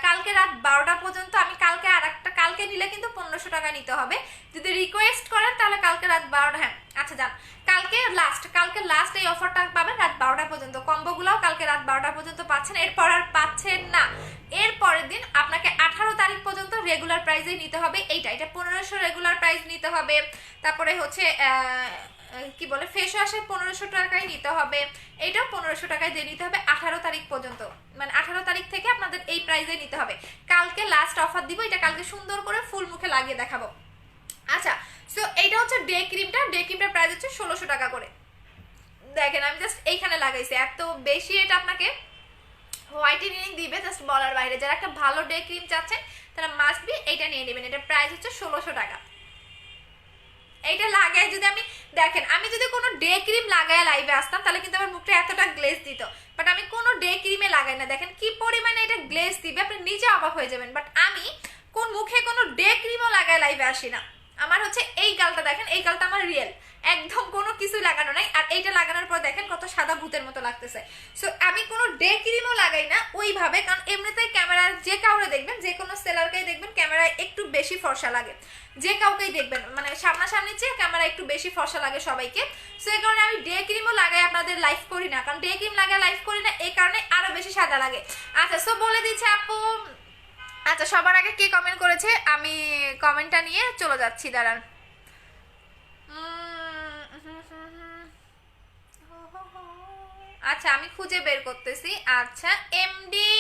কালকে রাত 12টা পর্যন্ত, আমি কালকে আর একটা, কালকে নিলে কিন্তু 1500 টাকা নিতে হবে। যদি রিকোয়েস্ট করেন তাহলে কালকে রাত 12টা, হ্যাঁ আচ্ছা যান, কালকে লাস্ট এই অফারটা পাবেন রাত 12টা পর্যন্ত। কম্বোগুলোও কালকে রাত 12টা পর্যন্ত পাচ্ছেন, এরপর আর পাচ্ছেন না। এর পরের দিন আপনাকে 18 তারিখ পর্যন্ত রেগুলার প্রাইসে নিতে হবে। এটা 1500 রেগুলার প্রাইস নিতে হবে। তারপরে হচ্ছে কি বলে ফেস ওয়াশে 1500 টাকায় নিতে হবে, এটাও 1500 টাকায় দিয়ে নিতে হবে 18 তারিখ পর্যন্ত, মানে 18 তারিখ থেকে আপনাদের এই প্রাইসে নিতে হবে। কালকে লাস্ট অফার দিব, এটা কালকে সুন্দর করে ফুল মুখে লাগিয়ে দেখাবো। আচ্ছা, সো এইটা হচ্ছে ডে ক্রিমটার প্রাইস হচ্ছে 1600 টাকা করে। দেখেন আমি জাস্ট এইখানে লাগাইছি, এত বেশি এটা আপনাকে হোয়াইটেনিং দিবে জাস্ট বলার বাইরে। যারা একটা ভালো ডে ক্রিম চাচ্ছেন তারা মাস্ট বি এইটা নিয়ে নেবেন। এটার প্রাইস হচ্ছে 1600 টাকা। এইটা লাগায় যদি আমি দেখেন, আমি যদি কোনো ডে ক্রিম লাগায় লাইভে আসতাম তাহলে কিন্তু আমার মুখটা এতটা গ্লেজ দিত, বাট আমি কোনো ডে ক্রিমে লাগাই না। দেখেন কি পরিমাণে এটা গ্লেজ দিবে, আপনি নিজে অবাক হয়ে যাবেন। বাট আমি কোন মুখে কোনো ডে ক্রিমও লাগায় লাইভে আসি না। আমার হচ্ছে এই গালটা দেখেন, এই গালটা আমার রিয়েল, একদম কোনো কিছু লাগানো নাই। আর এইটা লাগানোর পর দেখেন কত সাদা ভূতের মতো লাগতেছে। সো আমি কোনো ডে ক্রিমও লাগাই না ওইভাবে, কারণ এমনিতেই ক্যামেরার যে কাউরে দেখবেন, যে কোনো সেলারকেই দেখবেন ক্যামেরায় একটু বেশি ফর্সা লাগে, যে কাউকেই দেখবেন মানে সামনাসামনি চেয়ে ক্যামেরা একটু বেশি ফর্সা লাগে সবাইকে। সো এই কারণে আমি ডে ক্রিমও লাগাই আপনাদের লাইভ করি না, কারণ ডে ক্রিম লাগাই লাইভ করি না, এই কারণে আরো বেশি সাদা লাগে। আচ্ছা, সো বলে দিচ্ছে আপু। আচ্ছা, সবার আগে কে কমেন্ট করেছে আমি কমেন্টটা নিয়ে চলে যাচ্ছি, দাঁড়ান। আচ্ছা, আমি খুঁজে বের করতেছি। আচ্ছা, এমডি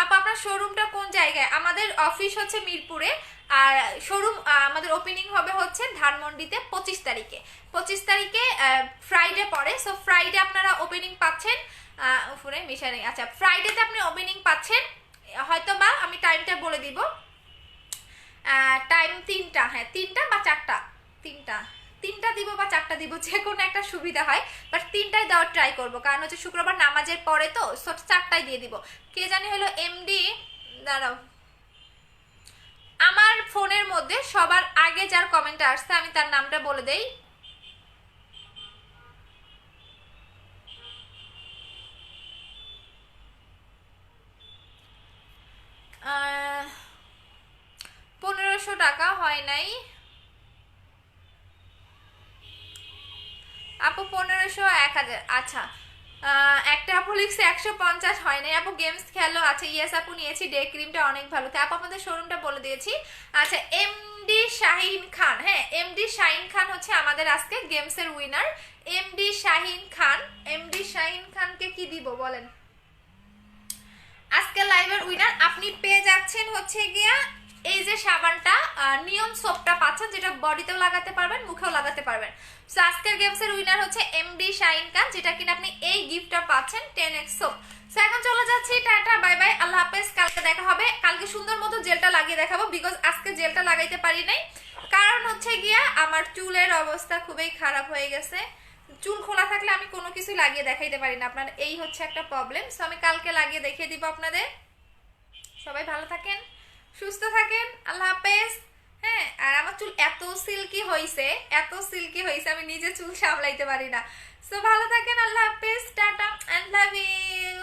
আপু আপনার শোরুমটা কোন জায়গায়? আমাদের অফিস হচ্ছে মিরপুরে, আর শোরুম আমাদের ওপেনিং হবে হচ্ছে ধানমন্ডিতে 25 তারিখে। 25 তারিখে ফ্রাইডে পড়ে, সো ফ্রাইডে আপনারা ওপেনিং পাচ্ছেন। উপরে মিশা নেই। আচ্ছা, ফ্রাইডেতে আপনি ওপেনিং পাচ্ছেন, হয়তো বা আমি টাইমটা বলে দিব। টাইম 3টা, হ্যাঁ 3টা বা 4টা, 3টা দিব বা 4টা দিব, যে কোনো একটা সুবিধা হয়, বাট 3টায় দেওয়ার ট্রাই করব, কারণ হচ্ছে শুক্রবার নামাজের পরে তো, 4টায় দিয়ে দিব। কে জানি হলো এমডি, দাঁড়াও আমার ফোনের মধ্যে সবার আগে যার কমেন্ট আসছে আমি তার নামটা বলে দেই। আহ 1500 টাকা হয় নাই আপু, 1500 1000। আচ্ছা, একটা আপু লিখছে 150 হয় নাই আপু, গেমস খেলো। আচ্ছা ইয়েস আপু, নিয়েছি, ডে ক্রিমটা অনেক ভালো। তো আপু আমাদের শোরুমটা বলে দিয়েছি। আচ্ছা, এমডি শাহিন খান, হ্যাঁ এমডি শাহিন খান হচ্ছে আমাদের আজকে গেমসের উইনার। এমডি শাহিন খান, এমডি শাহিন খানকে কি দিব বলেন? আজকে লাইভের উইনার আপনি পেয়ে যাচ্ছেন হচ্ছে গিয়া এই যে সাবানটা, নিয়ম সোপটা পাচ্ছেন, যেটা বডিতেও লাগাতে পারবেন, মুখেও লাগাতে পারবেন। সো আজকের গেমসের উইনার হচ্ছে এমডি শাহিন খান, যেটা কিনা আপনি এই গিফটটা পাচ্ছেন 10x সোপ। সো এখন চলে যাচ্ছি, টাটা বাই বাই, আল্লাহ হাফেজ। কালকে দেখা হবে, কালকে সুন্দর মতো জেলটা লাগিয়ে দেখাবো, বিকজ আজকে জেলটা লাগাইতে পারি নাই, কারণ হচ্ছে গিয়া আমার চুলের অবস্থা খুবই খারাপ হয়ে গেছে। চুল খোলা থাকলে আমি কোনো কিছু লাগিয়ে দেখাইতে পারি না আপনার, এই হচ্ছে একটা প্রবলেম। সো আমি কালকে লাগিয়ে দেখিয়ে দিব আপনাদের। সবাই ভালো থাকেন, সুস্থ থাকেন, আল্লাহ হাফেজ। হ্যাঁ, আর আমার চুল এত সিল্কি হয়েছে, এত সিল্কি হয়েছে, আমি নিজে চুল সামলাইতে পারি না। সো ভালো থাকেন, আল্লাহ হাফেজ, টাটা, আই লাভ ইউ।